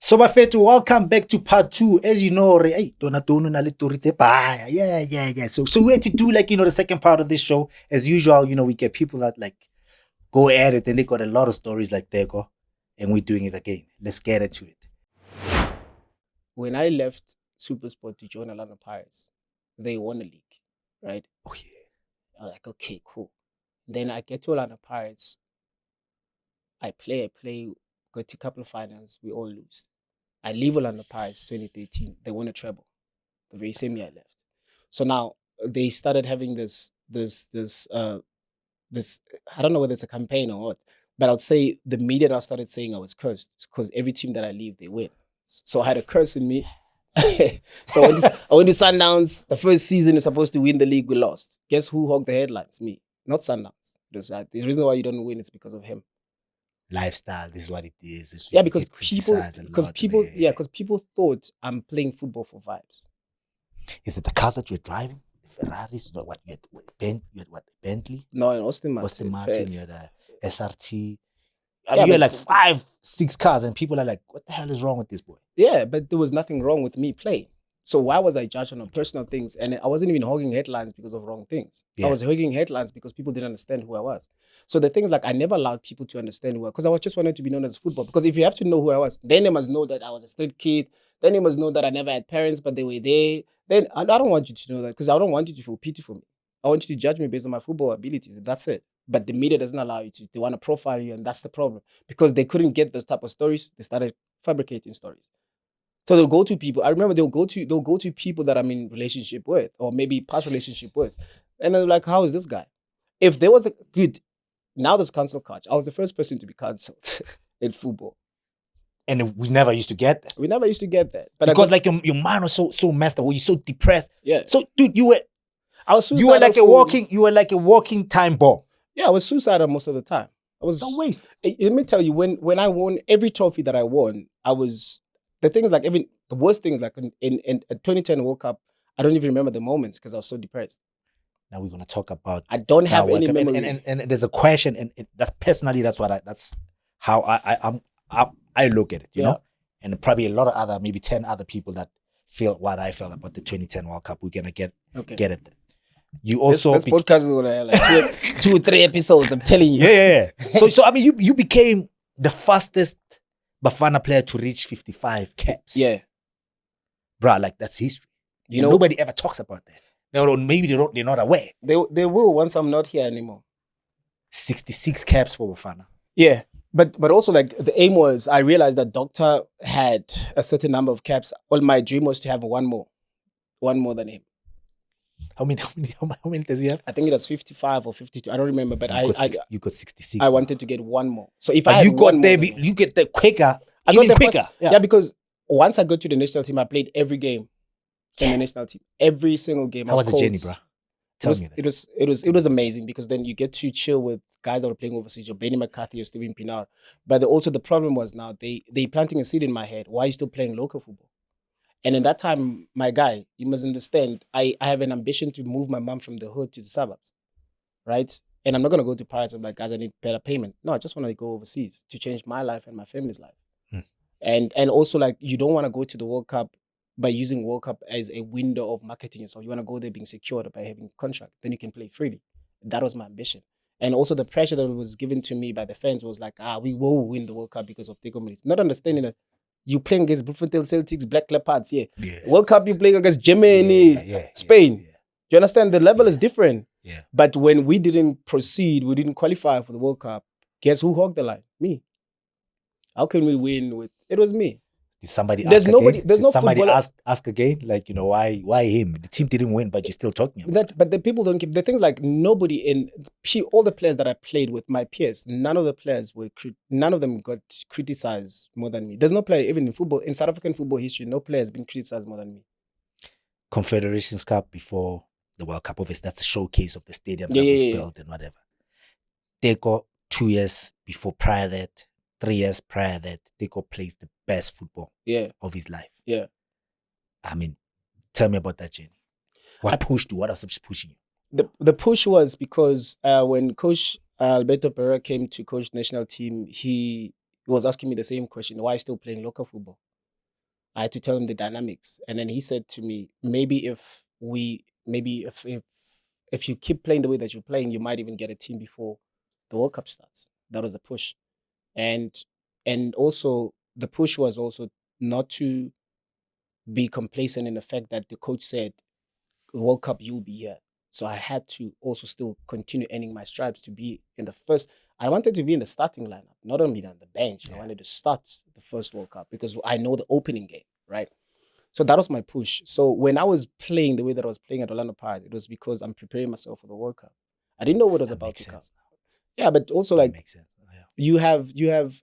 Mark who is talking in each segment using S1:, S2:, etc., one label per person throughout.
S1: So Bafethu, welcome back to part 2. As you know, hey, yeah. So we had to do the second part of this show. As usual, we get people that go at it and they got a lot of stories like Teko, and we're doing it again. Let's get into it.
S2: When I left SuperSport to join Orlando Pirates, they won a league, right?
S1: Oh yeah.
S2: I was like, okay, cool. Then I get to Orlando Pirates. I play, got to a couple of finals, we all lose. I leave Orlando Pirates 2013. They won a treble the very same year I left. So now they started having this I don't know whether it's a campaign or what, but I would say the media now started saying I was cursed because every team that I leave, they win. So I had a curse in me. So I went to Sundowns. The first season, you're supposed to win the league, we lost. Guess who hogged the headlines? Me, not Sundowns. The reason why you don't win is because of him.
S1: Lifestyle, this is what it is.
S2: Because people thought I'm playing football for vibes.
S1: Is it the cars that you're driving? Ferraris? No, what you had Bentley?
S2: No, in Austin
S1: Martin, you had a SRT. You had 5-6 cars, and people are like, "What the hell is wrong with this boy?"
S2: Yeah, but there was nothing wrong with me playing. So why was I judged on personal things? And I wasn't even hogging headlines because of wrong things. Yeah. I was hogging headlines because people didn't understand who I was. So the things I never allowed people to understand who I was, because I was just wanted to be known as football. Because if you have to know who I was, then they must know that I was a street kid. Then they must know that I never had parents, but they were there. Then I don't want you to know that because I don't want you to feel pity for me. I want you to judge me based on my football abilities. That's it. But the media doesn't allow you to. They want to profile you, and that's the problem. Because they couldn't get those type of stories, they started fabricating stories. So they'll go to people. I remember they'll go to people that I'm in relationship with, or maybe past relationship with, and they're like, "How is this guy?" If there was now there's cancel culture. I was the first person to be cancelled in football,
S1: and we never used to get that.
S2: We never used to get that, but
S1: because your mind was so messed up. You're so depressed.
S2: Yeah.
S1: So dude, you were like a walking time bomb.
S2: Yeah, I was suicidal most of the time. I was
S1: a waste.
S2: Let me tell you, when I won every trophy that I won, I was. The things the worst things in 2010 World Cup, I don't even remember the moments because I was so depressed.
S1: Now we're gonna talk about.
S2: I don't have any memory.
S1: And there's a question, and that's how I look at it, you know, and probably a lot of other, maybe 10 other people that feel what I felt about the 2010 World Cup. We're gonna get it. You also
S2: this podcast is gonna have 2 or 3 episodes. I'm telling you.
S1: Yeah. So I mean, you became the fastest Bafana player to reach 55 caps.
S2: Yeah.
S1: Bruh, that's history. Nobody ever talks about that. No, maybe they're not aware.
S2: They will once I'm not here anymore.
S1: 66 caps for Bafana.
S2: Yeah. But also the aim was, I realized that Doctor had a certain number of caps. Well, my dream was to have one more than him.
S1: How many does he have?
S2: I think it was 55 or 52. I don't remember, but
S1: you got 66.
S2: I wanted to get one more. So if
S1: you get there quicker.
S2: I got there quicker. Yeah, because once I got to the national team, I played every game in the national team. Every single game.
S1: How was the journey, bro? Tell me that.
S2: It was amazing because then you get to chill with guys that were playing overseas, or Benni McCarthy or Steven Pinar. But the problem was now they planting a seed in my head. Why are you still playing local football? And in that time, my guy, you must understand, I have an ambition to move my mom from the hood to the suburbs, right? And I'm not going to go to Pirates. I'm like, guys, I need better payment. No, I just want to go overseas to change my life and my family's life. And also, you don't want to go to the World Cup by using World Cup as a window of marketing yourself. You want to go there being secured by having a contract. Then you can play freely. That was my ambition. And also the pressure that was given to me by the fans was like, we will win the World Cup because of Teko Modise. Not understanding that you playing against Bloemfontein Celtics, Black Leopards, yeah. World Cup, you playing against Germany, Spain. Yeah. You understand? The level is different.
S1: Yeah.
S2: But when we didn't proceed, we didn't qualify for the World Cup, guess who hogged the line? Me. How can we win with... It was me.
S1: Did somebody ask again? Why him? The team didn't win, but you're still talking about
S2: that. But the people don't keep... The things all the players that I played with, my peers, none of them got criticized more than me. There's no player, even in football, in South African football history, no player has been criticized more than me.
S1: Confederations Cup before the World Cup, obviously that's a showcase of the stadiums that we've built and whatever. Teko, 2 years prior that, 3 years prior that, Teko plays the best football of his life.
S2: Yeah.
S1: I mean, tell me about that journey. What pushed you? What else was pushing you?
S2: The push was because when Coach Alberto Pereira came to coach national team, he was asking me the same question: why are you still playing local football? I had to tell him the dynamics. And then he said to me, maybe if you keep playing the way that you're playing, you might even get a team before the World Cup starts. That was the push. And also the push was also not to be complacent in the fact that the coach said, World Cup, you'll be here. So I had to also still continue earning my stripes to be in the first. I wanted to be in the starting lineup, not only on the bench. I wanted to start the first World Cup because I know the opening game, right? So that was my push. So when I was playing the way that I was playing at Orlando Pirates, it was because I'm preparing myself for the World Cup. I didn't know what was about to come. Yeah, but also
S1: that makes sense.
S2: You have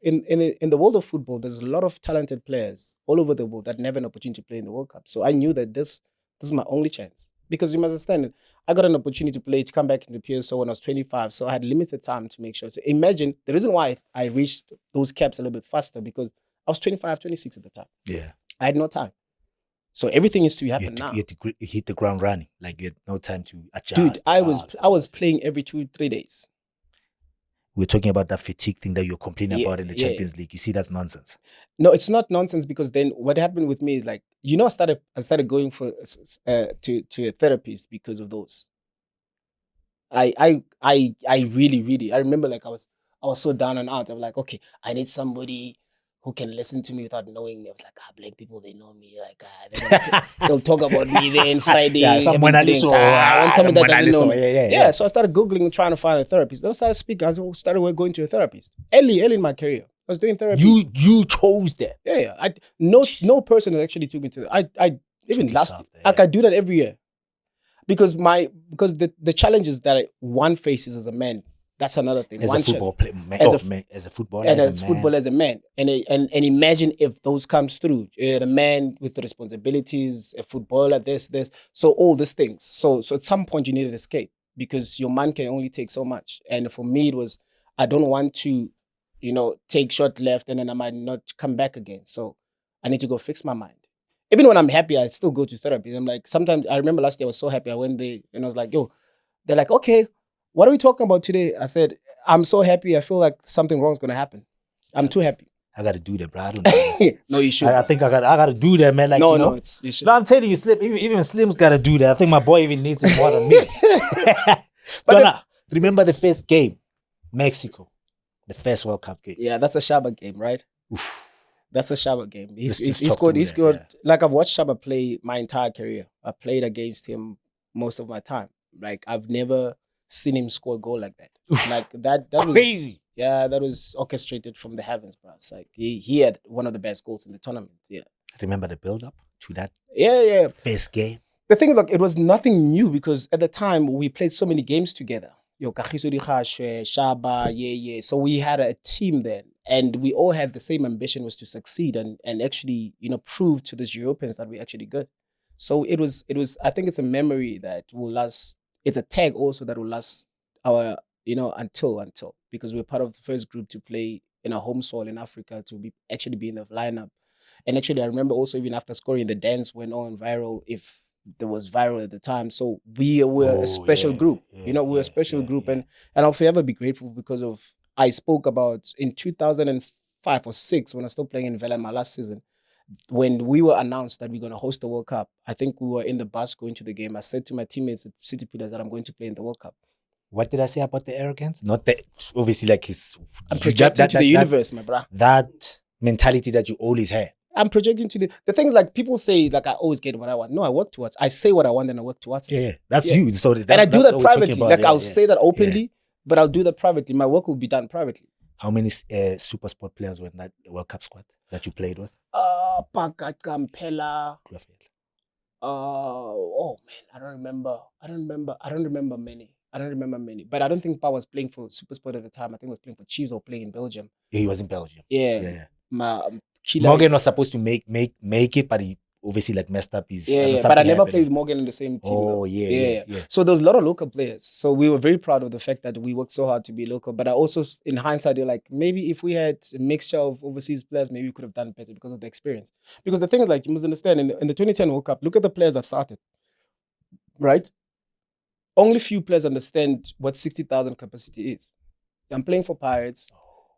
S2: in the world of football, there's a lot of talented players all over the world that never had an opportunity to play in the World Cup. So I knew that this is my only chance. Because you must understand, I got an opportunity to come back into PSO when I was 25. So I had limited time to make sure. So imagine the reason why I reached those caps a little bit faster, because I was 25, 26 at the time.
S1: Yeah.
S2: I had no time. So everything is to happen now.
S1: You had to hit the ground running. Like you had no time to adjust.
S2: Dude, I was playing every 2-3 days.
S1: We're talking about that fatigue thing that you're complaining about in the Champions League. You see, that's nonsense.
S2: No, it's not nonsense, because then what happened with me is like, I started going to a therapist because of those. I really, I remember like I was so down and out. I'm like, okay, I need somebody who can listen to me without knowing me. I was like, black people, they know me. Like, they'll talk about me then Friday.
S1: Yeah, someone
S2: I want someone that doesn't know me. Yeah, so I started Googling and trying to find a therapist. Then I started speaking. I started going to a therapist. Early in my career, I was doing therapy.
S1: You chose that.
S2: Yeah. No person actually took me to that. I even last year. Like I do that every year. Because the challenges that one faces as a man, that's another thing.
S1: As a football player, as a man.
S2: And imagine if those comes through. The man with the responsibilities, a footballer, this. So all these things. So at some point you need an escape, because your man can only take so much. And for me, it was, I don't want to, take short left and then I might not come back again. So I need to go fix my mind. Even when I'm happy, I still go to therapy. I'm like, sometimes I remember last year I was so happy. I went there and I was like, yo, they're like, okay, what are we talking about today? I said, I'm so happy. I feel like something wrong is going to happen. I'm too happy.
S1: I got to do that, bro. I don't know.
S2: No, you should.
S1: I think I got to do that, man. Like,
S2: no, you should.
S1: No, I'm telling you, Slim, even Slim's got to do that. I think my boy even needs it more than me. But remember the first game, Mexico, the first World Cup game.
S2: Yeah, that's a Shaba game, right? Oof. That's a Shaba game. He scored.
S1: Yeah.
S2: Like, I've watched Shaba play my entire career. I played against him most of my time. Like, I've never seen him score a goal like that. Like that
S1: crazy.
S2: That was orchestrated from the heavens, bro. It's like he had one of the best goals in the tournament. Yeah.
S1: Remember the build up to that?
S2: Yeah.
S1: First game.
S2: The thing is, like, it was nothing new, because at the time we played so many games together. Shaba, So we had a team then, and we all had the same ambition, was to succeed and actually, prove to these Europeans that we're actually good. So it was. I think it's a memory that will last. It's a tag also that will last our, until, because we're part of the first group to play in a home soil in Africa, to actually be in the lineup. And actually, I remember also, even after scoring, the dance went on viral, if there was viral at the time. So we were a special group, we're a special group. And I'll forever be grateful, because of, I spoke about in 2005 or 6, when I stopped playing in Vela in my last season, when we were announced that we're going to host the World Cup. I think we were in the bus going to the game. I said to my teammates at City Pillars that I'm going to play in the World Cup.
S1: What did I say about the arrogance? Not that, obviously, like,
S2: I'm projecting to the universe, my bro.
S1: That mentality that you always had.
S2: I'm projecting to the things, like, people say, like, I always get what I want. No, I work towards. I say what I want and I work towards it.
S1: Yeah, that's you. So
S2: and I do that privately. Like, I'll say that openly, but I'll do that privately. My work will be done privately.
S1: How many super sport players were in that World Cup squad that you played with?
S2: Pakat Kampela. Oh man, I don't remember many. But I don't think Pa was playing for Super Sport at the time. I think he was playing for Chiefs or playing in Belgium.
S1: Yeah, he was in Belgium.
S2: Yeah.
S1: Morgan was supposed to make it, but he obviously, like, messed up his.
S2: But I never played with Morgan in the same team.
S1: Oh, yeah.
S2: So there was a lot of local players. So we were very proud of the fact that we worked so hard to be local. But I also, in hindsight, you're like, maybe if we had a mixture of overseas players, maybe we could have done better because of the experience. Because the thing is, like, you must understand, in the 2010 World Cup, look at the players that started, right? Only few players understand what 60,000 capacity is. I'm playing for Pirates.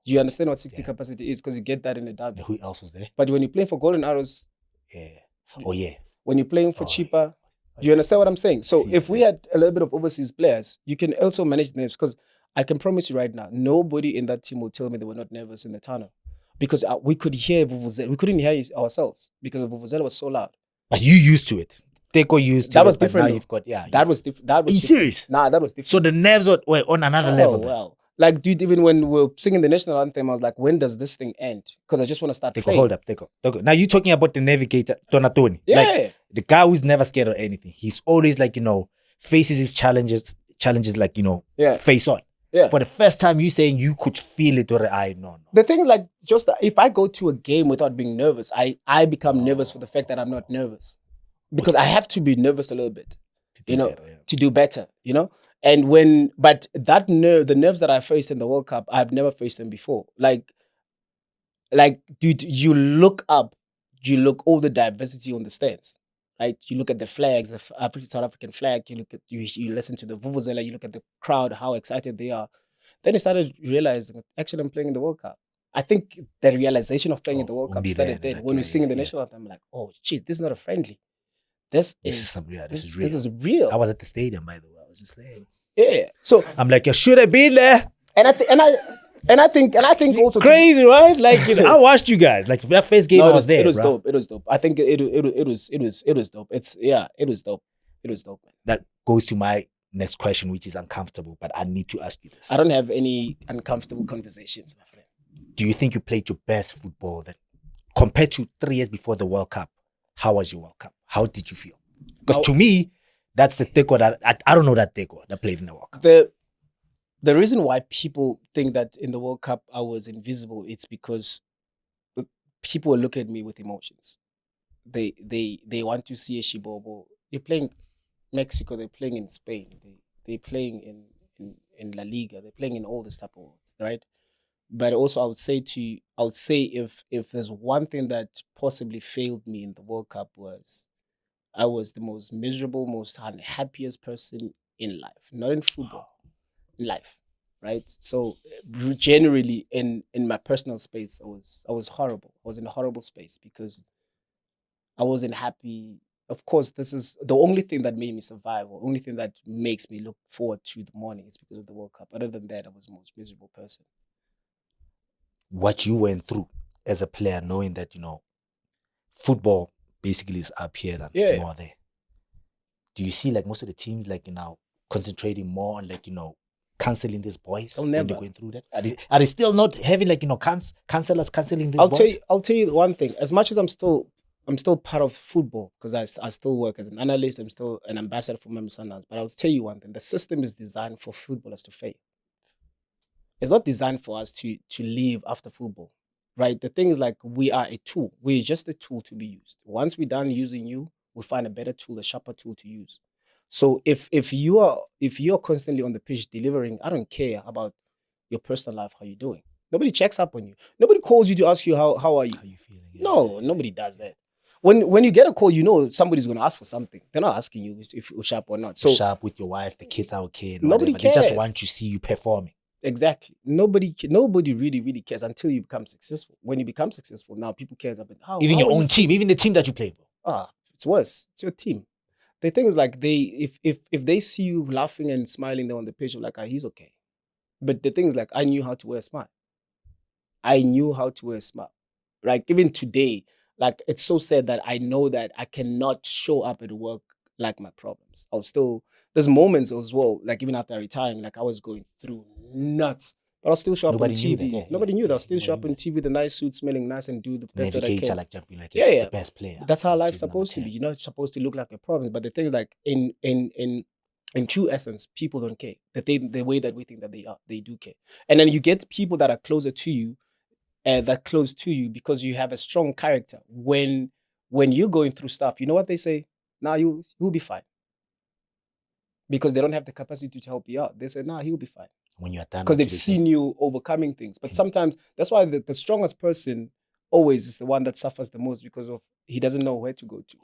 S2: You understand what 60 capacity is, because you get that in the derby.
S1: Who else was there?
S2: But when you're playing for Golden Arrows,
S1: Yeah. Oh yeah.
S2: When you're playing for
S1: Oh,
S2: cheaper,
S1: yeah.
S2: do you understand what I'm saying? So
S1: See,
S2: if we had a little bit of overseas players, you can also manage the nerves, because I can promise you right now, nobody in that team will tell me they were not nervous in the tunnel, because we could hear Vuvuzela. We couldn't hear ourselves because Vuvuzela was so loud.
S1: But you used to it. Teko used to
S2: That was
S1: it, but
S2: different.
S1: now
S2: Though.
S1: you've got
S2: That was different. That was
S1: Are you
S2: different.
S1: serious?
S2: Nah, that was different.
S1: So the nerves were on another level. Then.
S2: Well, like, dude, even when we were singing the national anthem, I was like, when does this thing end? Because I just want to start playing.
S1: Hold up, Teko. Now you're talking about the navigator, Tonatoni.
S2: Yeah.
S1: Like the guy who's never scared of anything. He's always like, faces his challenges like, face on.
S2: Yeah.
S1: For the first time, you saying you could feel it, or no.
S2: The thing is, like, just if I go to a game without being nervous, I become nervous for the fact that I'm not nervous, because I have to be nervous a little bit, to do better, but the nerves that I faced in the World Cup, I've never faced them before. Like, dude, you look up, you look all the diversity on the stands, right? You look at the flags, the South African flag. You look at you listen to the vuvuzela. You look at the crowd, how excited they are. Then I started realizing, actually, I'm playing in the World Cup. I think the realization of playing in the World Cup started then. When we sing in the national anthem, I'm like, oh, shit, this is not a friendly. This is real.
S1: I was at the stadium, by the way. I was just there.
S2: Yeah. So
S1: I'm like, you should have been there.
S2: And I think also
S1: crazy, right? Like, I watched you guys. Like that first game, I was there.
S2: It was dope. It was dope. I think it was dope. It was dope. It was dope. Man.
S1: That goes to my next question, which is uncomfortable, but I need to ask you this.
S2: I don't have any uncomfortable conversations, my friend.
S1: Do you think you played your best football then? Compared to 3 years before the World Cup, how was your World Cup? How did you feel? Because to me, that's the Teko that I don't know that Teko that played in the World Cup.
S2: The reason why people think that in the World Cup I was invisible, it's because people look at me with emotions. They want to see a Shibobo. They're playing Mexico. They're playing in Spain. They're playing in La Liga. They're playing in all this type of world, right? But also, I would say if there's one thing that possibly failed me in the World Cup was I was the most miserable, most unhappiest person in life, not in football, in life, right? So generally, in my personal space, I was horrible. I was in a horrible space because I wasn't happy. Of course, this is the only thing that made me survive, or only thing that makes me look forward to the morning is because of the World Cup. Other than that, I was the most miserable person.
S1: What you went through as a player, knowing that, football basically is up here than more there. Do you see like most of the teams like, concentrating more on like, canceling these boys when they're going through that? Are they still not having like, cancelling these boys?
S2: I'll tell you one thing. As much as I'm still part of football because I still work as an analyst. I'm still an ambassador for Sundowns. But I'll tell you one thing. The system is designed for footballers to fail. It's not designed for us to live after football, right? The thing is like we are a tool. We're just a tool to be used. Once we're done using you, we'll find a better tool, a sharper tool to use. So if you're constantly on the pitch delivering, I don't care about your personal life, how you're doing. Nobody checks up on you. Nobody calls you to ask you how are you.
S1: How you feeling? Yeah.
S2: No, nobody does that. When you get a call, somebody's going to ask for something. They're not asking you if you're sharp or not. So
S1: sharp with your wife, the kids are okay.
S2: Nobody cares.
S1: They just want to see you performing.
S2: Exactly. Nobody really, really cares until you become successful. When you become successful, now people care about
S1: even your own team, even the team that you play for.
S2: It's worse. It's your team. The thing is like if they see you laughing and smiling there on the pitch, like, he's okay. But the thing is like I knew how to wear a smile. Like even today, like it's so sad that I know that I cannot show up at work like my problems. There's moments as well, like even after retiring, like I was going through nuts. But I'll still show up on TV. Nobody knew that. I'll still show up on TV, the nice suit, smelling nice, and do the best that I can.
S1: Like jumping like the best player.
S2: That's how life's supposed to be. You're not supposed to look like a problem. But the thing is, like in true essence, people don't care. The way that we think that they do care. And then you get people that are closer to you, because you have a strong character. When you're going through stuff, you know what they say? Nah, you'll be fine. Because they don't have the capacity to help you out. They say, nah, he'll be fine.
S1: When you're done.
S2: Because they've seen you overcoming things. But sometimes, that's why the strongest person always is the one that suffers the most because he doesn't know where to go to.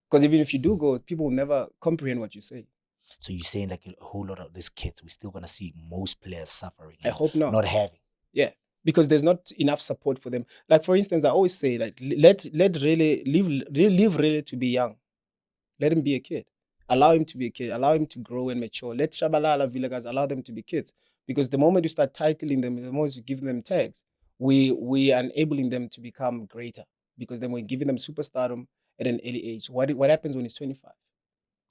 S2: Because even if you do go, people will never comprehend what you say.
S1: So you're saying like a whole lot of these kids, we're still going to see most players suffering.
S2: I hope not.
S1: Not having.
S2: Yeah. because there's not enough support for them. Like, for instance, I always say, like, let really leave really to be young. Let him be a kid. Allow him to be a kid. Allow him to grow and mature. Let Shabalala Villa guys allow them to be kids. Because the moment you start titling them, the moment you give them tags, we are enabling them to become greater. Because then we're giving them superstardom at an early age. What happens when he's 25?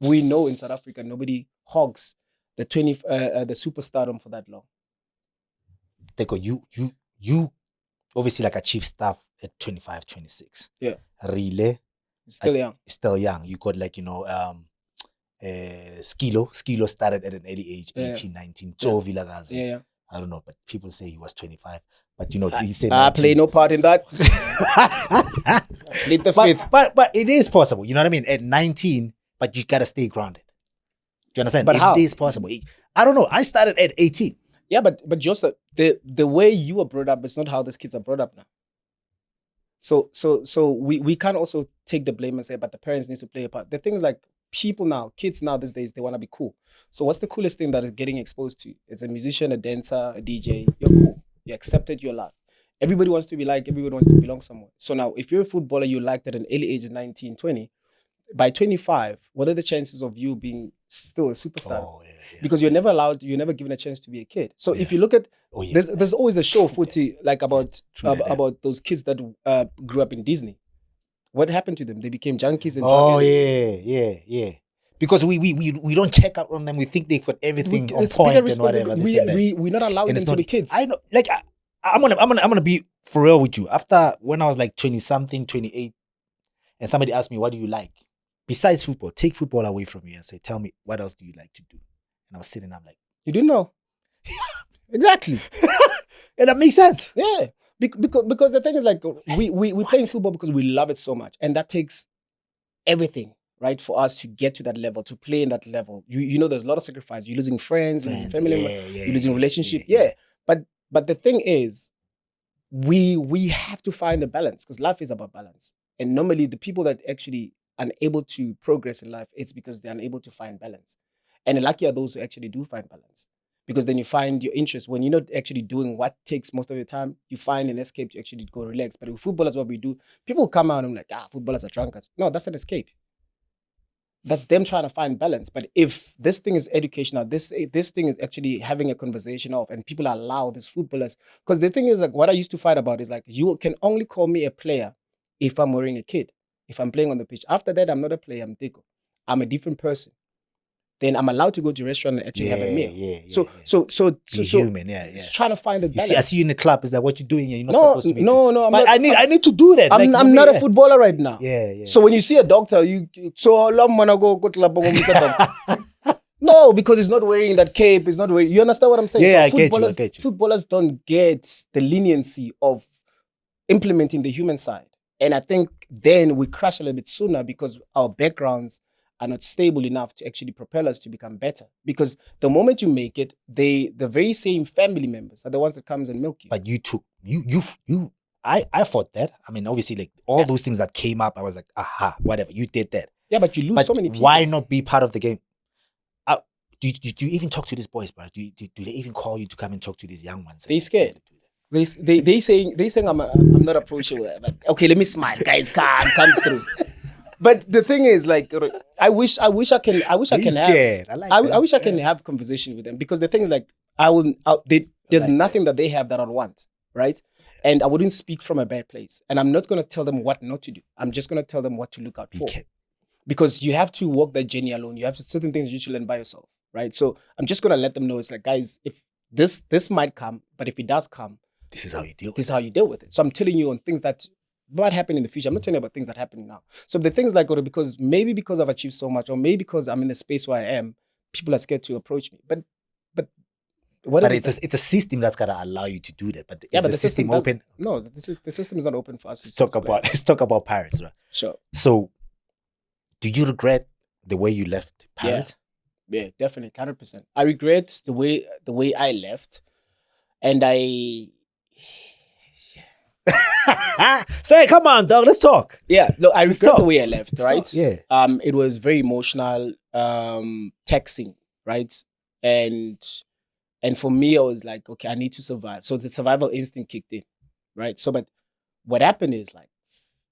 S2: We know in South Africa nobody hogs the the superstardom for that long.
S1: Teko, you obviously like achieved stuff at 25, 26.
S2: Yeah.
S1: Really?
S2: Still young.
S1: Still young. You got like, Skilo started at an early age, 18, 19. So Villagazi.
S2: Yeah.
S1: I don't know, but people say he was 25. But he said
S2: I play no part in that. Plead the fifth.
S1: But it is possible. You know what I mean? At 19, but you gotta stay grounded. Do you understand?
S2: But how?
S1: It is possible. I don't know. I started at 18.
S2: Yeah, but just the way you were brought up is not how these kids are brought up now. So we can't also take the blame and say, but the parents need to play a part. The thing is, like, kids now these days, they want to be cool. So what's the coolest thing that is getting exposed to? It's a musician, a dancer, a DJ. You're cool. You're accepted. You're loved. Everybody wants to be liked. Everybody wants to belong somewhere. So now, if you're a footballer, you liked at an early age of 19, 20, by 25, what are the chances of you being still a superstar?
S1: Oh, yeah.
S2: Because you're never given a chance to be a kid. So if you look at, there's always the show footy, like about those kids that grew up in Disney. What happened to them? They became junkies and
S1: yeah. Because we don't check out on them. We think they've got everything on point and whatever.
S2: We're not allowing them to be kids.
S1: I know, like, I'm gonna be for real with you. After when I was like 20 something, 28, and somebody asked me, what do you like? Besides football, take football away from you and say, tell me, what else do you like to do? And I was sitting, I'm like,
S2: you didn't know. Exactly.
S1: And that makes sense.
S2: Yeah. Because the thing is, like, we play football because we love it so much. And that takes everything, right, for us to get to that level, to play in that level. You know, there's a lot of sacrifice. You're losing friends, you're losing family members, you're losing relationship. Yeah. But the thing is, we have to find a balance, because life is about balance. And normally the people that actually are unable to progress in life, it's because they're unable to find balance. And lucky are those who actually do find balance. Because then you find your interest. When you're not actually doing what takes most of your time, you find an escape to actually go relax. But with football, is what we do. People come out and like, footballers are drunkards. No, that's an escape. That's them trying to find balance. But if this thing is educational, this thing is actually having a conversation of, and people allow these footballers, because the thing is, like, what I used to fight about is, like, you can only call me a player if I'm wearing a kit, if I'm playing on the pitch. After that, I'm not a player, I'm Teko. I'm a different person. Then I'm allowed to go to a restaurant and actually have a meal. So
S1: human,
S2: it's trying to find the balance.
S1: I see you in the club. Is that what you're doing? You're not supposed to be.
S2: No.
S1: I need to do that.
S2: I'm not a footballer right now.
S1: Yeah.
S2: So when you see a doctor, so long wanna go to the doctor. No, because he's not wearing that cape. He's not wearing. You understand what I'm saying?
S1: Yeah,
S2: so
S1: I get you.
S2: Footballers don't get the leniency of implementing the human side, and I think then we crash a little bit sooner because our backgrounds are not stable enough to actually propel us to become better. Because the moment you make it, the very same family members are the ones that comes and milk you.
S1: But I fought that. I mean, obviously, like, all those things that came up, I was like, whatever, you did that.
S2: Yeah, but you lose so many people.
S1: Why not be part of the game? Do you even talk to these boys, bro? Do they even call you to come and talk to these young ones?
S2: They scared. They saying I'm not approachable. But okay, let me smile, guys. Come through. But the thing is, like, I wish I can have conversation with them, because the thing is, like, there's nothing that they have that I want, right? And I wouldn't speak from a bad place, and I'm not going to tell them what not to do. I'm just going to tell them what to look out for, because you have to walk that journey alone. You have certain things you should learn by yourself, right? So I'm just going to let them know, it's like, guys, if this might come, but if it does come,
S1: this is how you deal.
S2: This is how you deal with it. So I'm telling you on things that might happen in the future. I'm not telling you about things that happen now. So the things like, because I've achieved so much, or maybe because I'm in a space where I am, people are scared to approach me. But what is it?
S1: It's a system that's gotta allow you to do that. But
S2: but
S1: the system open?
S2: No, the system is not open for us.
S1: Let's talk about Pirates, right?
S2: Sure.
S1: So, do you regret the way you left Pirates?
S2: Yeah, definitely, 100%. I regret the way I left, and I.
S1: Say, come on, dog. Let's talk.
S2: Yeah, no, I regret the way I left. Right.
S1: Yeah.
S2: It was very emotional, texting, right, and And for me, I was like, okay, I need to survive. So the survival instinct kicked in, right? So, but what happened is like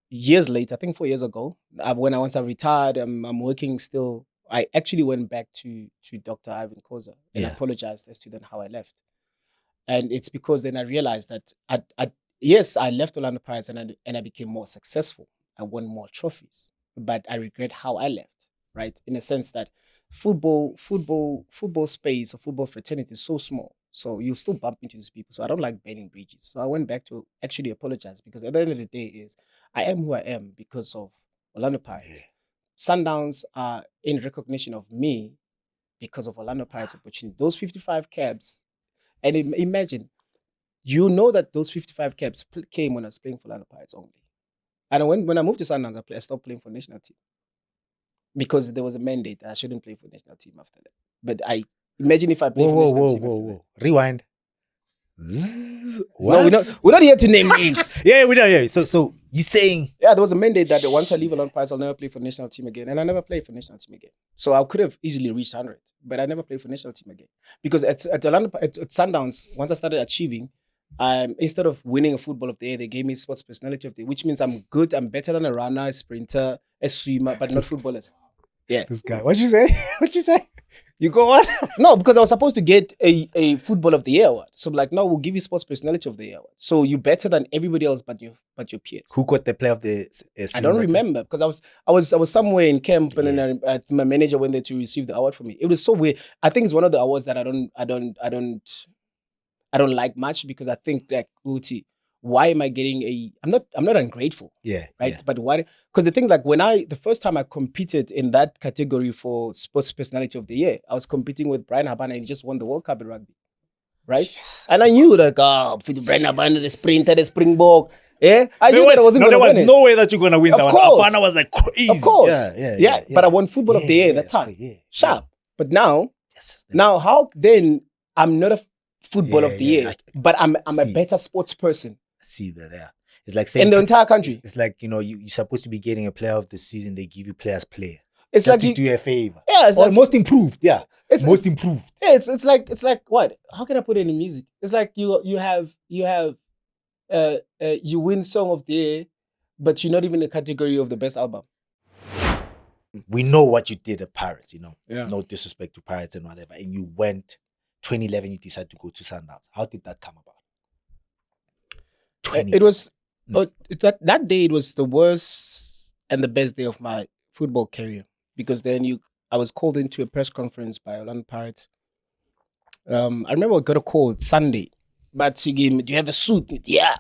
S2: years later, I think 4 years ago, once I retired, I'm working still. I actually went back to Dr. Ivan Koza and apologized as to then how I left. And it's because then I realized that yes, I left Orlando Pirates and I became more successful. I won more trophies, but I regret how I left, right? In a sense that football space or football fraternity is so small. So you still bump into these people. So I don't like burning bridges. So I went back to actually apologize because at the end of the day is I am who I am because of Orlando Pirates. Yeah. Sundowns are in recognition of me because of Orlando Pirates opportunity. Those 55 cabs, and imagine, you know that those 55 caps came when I was playing for Orlando Pirates only. And when I moved to Sundowns, I stopped playing for national team because there was a mandate that I shouldn't play for national team after that. But I imagine if I played for national team after that.
S1: Rewind.
S2: What? No, we're not here to name names.
S1: Yeah, we don't. Yeah. So you saying?
S2: Yeah, there was a mandate that once I leave Orlando Pirates, I'll never play for national team again, and I never played for national team again. So I could have easily reached 100, but I never played for national team again because at Sundowns, once I started achieving, instead of winning a football of the year, they gave me sports personality of the year, which means I'm good. I'm better than a runner, a sprinter, a swimmer, but not footballers. Yeah.
S1: This guy. What'd you say? What'd you say? You go on?
S2: No, because I was supposed to get a football of the year award. So I'm like, no, we'll give you sports personality of the year award. So you're better than everybody else but your peers.
S1: Who got the player of the season?
S2: I don't remember because I was somewhere in camp and then my manager went there to receive the award for me. It was so weird. I think it's one of the awards that I don't like much because I think that why am I getting I'm not ungrateful.
S1: Yeah.
S2: Right.
S1: Yeah.
S2: But why? Because the thing like the first time I competed in that category for sports personality of the year, I was competing with Brian Habana and he just won the World Cup in rugby. Right. Yes. And I knew like, Brian Habana, the sprinter, the Springbok. Yeah. I knew that I wasn't going to win.
S1: There was no way that you're going to win that one. Habana was like crazy.
S2: Of course. Yeah. But I won football of the year at that time. Sharp. But now how then I'm not a football of the year, but I'm a better sports person.
S1: See that, yeah. It's like saying
S2: in the entire country.
S1: It's like, you're supposed to be getting a player of the season. They give you players play.
S2: It's
S1: just
S2: like
S1: to do you a favor.
S2: Yeah, it's like
S1: most improved. Yeah, most improved.
S2: Yeah, it's like what? How can I put it in music? It's like you win song of the year, but you're not even in the category of the best album.
S1: We know what you did at Pirates.
S2: Yeah.
S1: No disrespect to Pirates and whatever. And you went 2011. You decided to go to Sundowns. How did that come about?
S2: It was that day. It was the worst and the best day of my football career because then I was called into a press conference by Orlando Pirates. I remember I got a call Sunday, but do you have a suit? Yeah.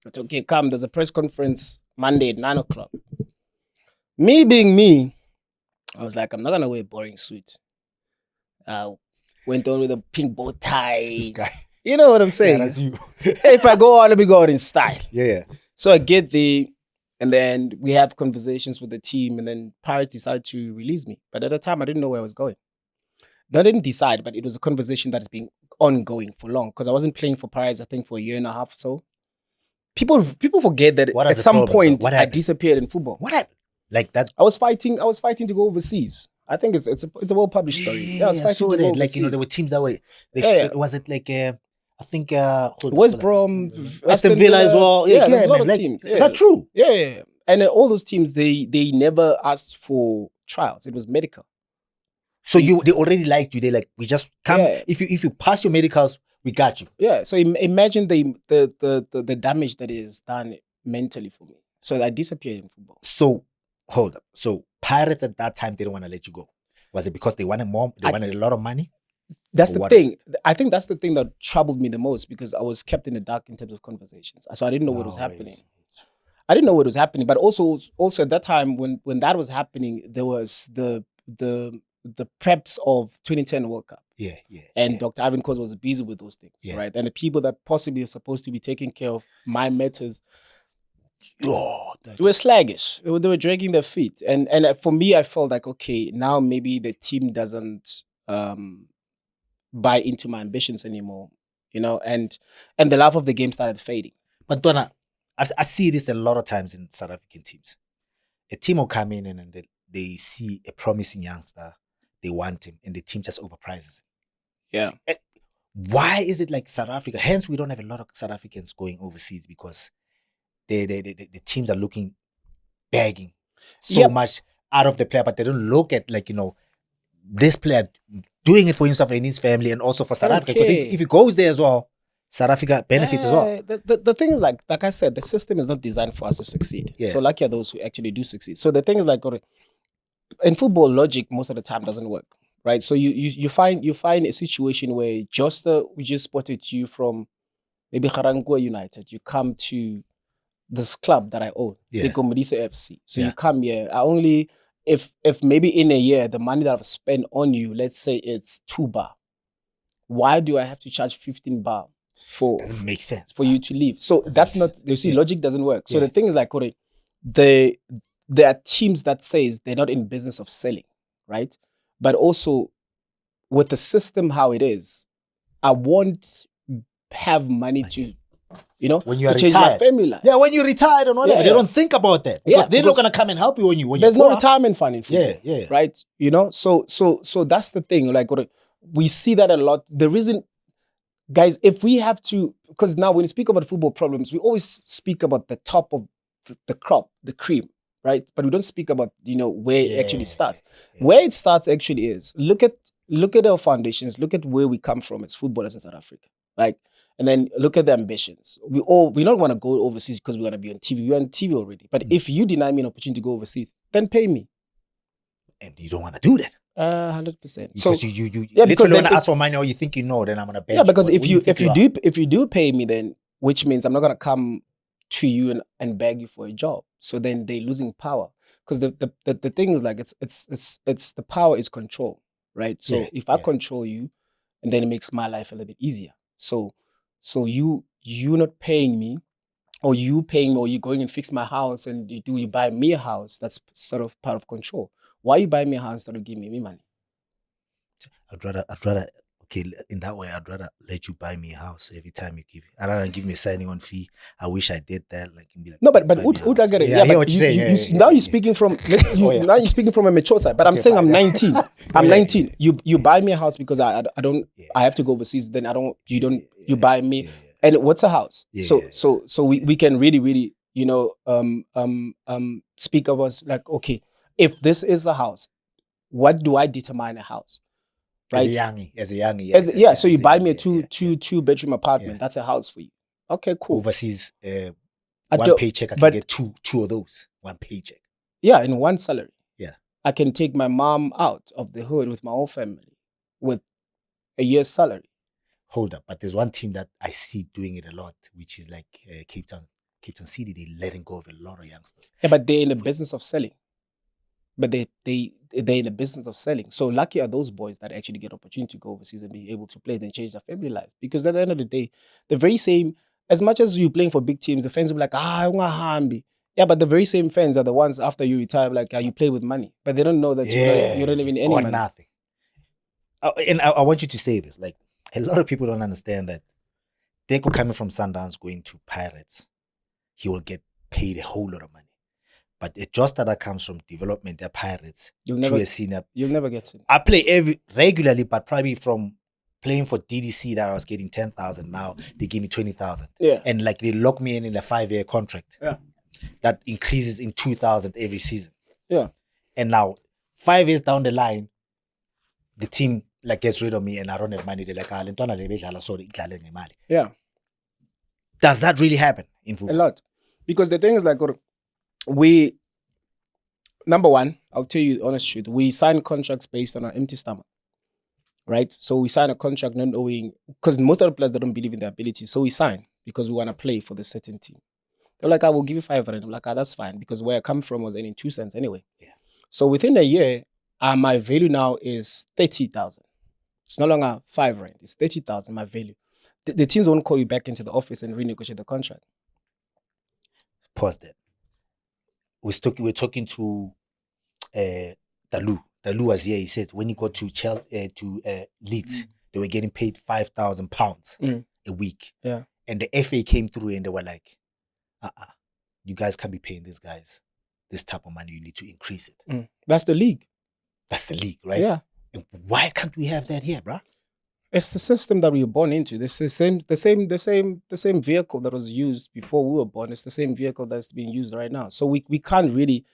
S2: But okay, come. There's a press conference Monday at 9:00. Me being me, I was like, I'm not gonna wear a boring suit. Went on with a pink bow tie.
S1: This guy.
S2: You know what I'm saying?
S1: Yeah, that's you.
S2: If I go out, let me go out in style.
S1: Yeah.
S2: So I get there, and then we have conversations with the team, and then Pirates decide to release me. But at the time, I didn't know where I was going. I didn't decide, but it was a conversation that's been ongoing for long because I wasn't playing for Pirates, I think, for a year and a half or so. People forget that at some point I disappeared in football.
S1: What happened? Like that?
S2: I was fighting to go overseas. I think it's a well published story. Yeah, I was fighting to go overseas.
S1: Like, there were teams that were. Was it like I think
S2: West Brom,
S1: Aston Villa as well.
S2: Yeah, there's a lot of teams.
S1: Is that true?
S2: Yeah. And all those teams, they never asked for trials. It was medical.
S1: So they already liked you. They like, we just come. Yeah. If you pass your medicals, we got you.
S2: Yeah. So imagine the damage that is done mentally for me. So I disappeared in football.
S1: So hold up. So Pirates at that time didn't want to let you go. Was it because they wanted more? They wanted a lot of money?
S2: That's the thing. I think that's the thing that troubled me the most because I was kept in the dark in terms of conversations. So I didn't know what was happening. I didn't know what was happening. But also at that time when that was happening, there was the preps of 2010 World Cup.
S1: Yeah.
S2: And Dr. Ivan Koza was busy with those things, right? And the people that possibly were supposed to be taking care of my matters were sluggish. They were dragging their feet. And for me, I felt like, okay, now maybe the team doesn't buy into my ambitions anymore, and the love of the game started fading.
S1: But Donna, I see this a lot of times in South African teams. A team will come in and they see a promising youngster, they want him, and the team just overprices him.
S2: Yeah.
S1: Why is it like South Africa? Hence, we don't have a lot of South Africans going overseas because the teams are looking, begging so much out of the player, but they don't look at like, this player doing it for himself and his family and also for South Africa. Because if he goes there as well, South Africa benefits as well.
S2: The thing is like I said, the system is not designed for us to succeed.
S1: Yeah.
S2: So lucky are those who actually do succeed. So the thing is like, in football, logic most of the time doesn't work, right? So you find a situation where we just spotted you from maybe Garangua United. You come to this club that I own, Teko Modise FC. So you come here. If maybe in a year the money that I've spent on you, let's say it's 2 bar, why do I have to charge 15 bar
S1: doesn't make sense
S2: for you to leave? So that's not, you see, logic doesn't work. So the thing is like, there are teams that says they're not in business of selling, right? But also with the system how it is, I won't have money to,
S1: when you are
S2: to change
S1: retired.
S2: my family life.
S1: Yeah, when you're retired and whatever, they don't think about that because they're not gonna come and help you when
S2: there's
S1: you're
S2: no retirement fund in football, right? So that's the thing. Like, we see that a lot. The reason, guys, if we have to, because now when you speak about football problems, we always speak about the top of the crop, the cream, right? But we don't speak about where it actually starts. Where it starts actually is look at our foundations, look at where we come from as footballers in South Africa, like. And then look at the ambitions. We don't want to go overseas because we want to be on TV. We're on TV already. But if you deny me an opportunity to go overseas, then pay me.
S1: And you don't want to do that.
S2: 100%.
S1: Because you literally want to ask for money or you think you know, then I'm gonna bet.
S2: Yeah, because if you do pay me, then which means I'm not gonna come to you and beg you for a job. So then they're losing power. Because the thing is like it's the power is control, right? So if I control you, and then it makes my life a little bit easier. So you not paying me, or you paying me, or you going and fix my house and you buy me a house, that's sort of part of control. Why you buy me a house instead of giving me money?
S1: I'd rather okay, in that way, I'd rather let you buy me a house every time you give. I'd rather give me a signing on fee. I wish I did that. Like, be like,
S2: no, but I get it.
S1: Yeah, I hear what you're saying.
S2: Now you're speaking from now you're speaking from a mature side. But I'm saying I'm 19. I'm 19. You buy me a house because I don't. I have to go overseas. Then I don't. You don't. You buy me. And what's a house? So we can really speak of us like, okay, if this is a house, what do I determine a house? Right?
S1: As a youngie.
S2: So you buy me a two bedroom apartment. That's a house for you. Okay, cool.
S1: Overseas, one paycheck, I can get two of those. One paycheck.
S2: Yeah, in one salary.
S1: Yeah.
S2: I can take my mom out of the hood with my own family with a year's salary.
S1: Hold up, but there's one team that I see doing it a lot, which is like Cape Town City. They're letting go of a lot of youngsters.
S2: Yeah, but they're in the business of selling. But they're in the business of selling. So lucky are those boys that actually get opportunity to go overseas and be able to play and change their family lives. Because at the end of the day, the very same, as much as you're playing for big teams, the fans will be like, I want Hambi. Yeah, but the very same fans are the ones after you retire, like, you play with money. But they don't know that you're not living any money.
S1: Nothing. And I want you to say this. Like, a lot of people don't understand that Teko coming from Sundowns going to Pirates, he will get paid a whole lot of money. But a Joster that comes from development, they're Pirates, to a senior.
S2: You'll never get seen.
S1: I play regularly, but probably from playing for DDC that I was getting 10,000. Now they give me 20,000. Yeah. And like they lock me in a 5-year contract.
S2: Yeah.
S1: That increases in 2,000 every season.
S2: Yeah.
S1: And now 5 years down the line, the team like gets rid of me and I don't have money. They're like,
S2: yeah.
S1: Does that really happen in football?
S2: A lot. Because the thing is like, number one, I'll tell you the honest truth, we sign contracts based on our empty stomach, right? So we sign a contract not knowing, because most of the players, they don't believe in their ability. So we sign because we want to play for the certain team. They're like, I will give you 500. I'm like, that's fine, because where I come from was earning 2 cents anyway.
S1: Yeah.
S2: So within a year, my value now is 30,000. It's no longer 5 rand. It's 30,000, my value. The teams won't call you back into the office and renegotiate the contract.
S1: Pause that. We're talking to Dalu. Dalu was here. He said when he got to Leeds, they were getting paid £5,000 a week.
S2: Yeah.
S1: And the FA came through and they were like, you guys can't be paying these guys this type of money. You need to increase it.
S2: That's the league.
S1: That's the league, right?
S2: Yeah.
S1: And why can't we have that here, bro?
S2: It's the system that we were born into. It's the same vehicle that was used before we were born. It's the same vehicle that's being used right now. So we can't really.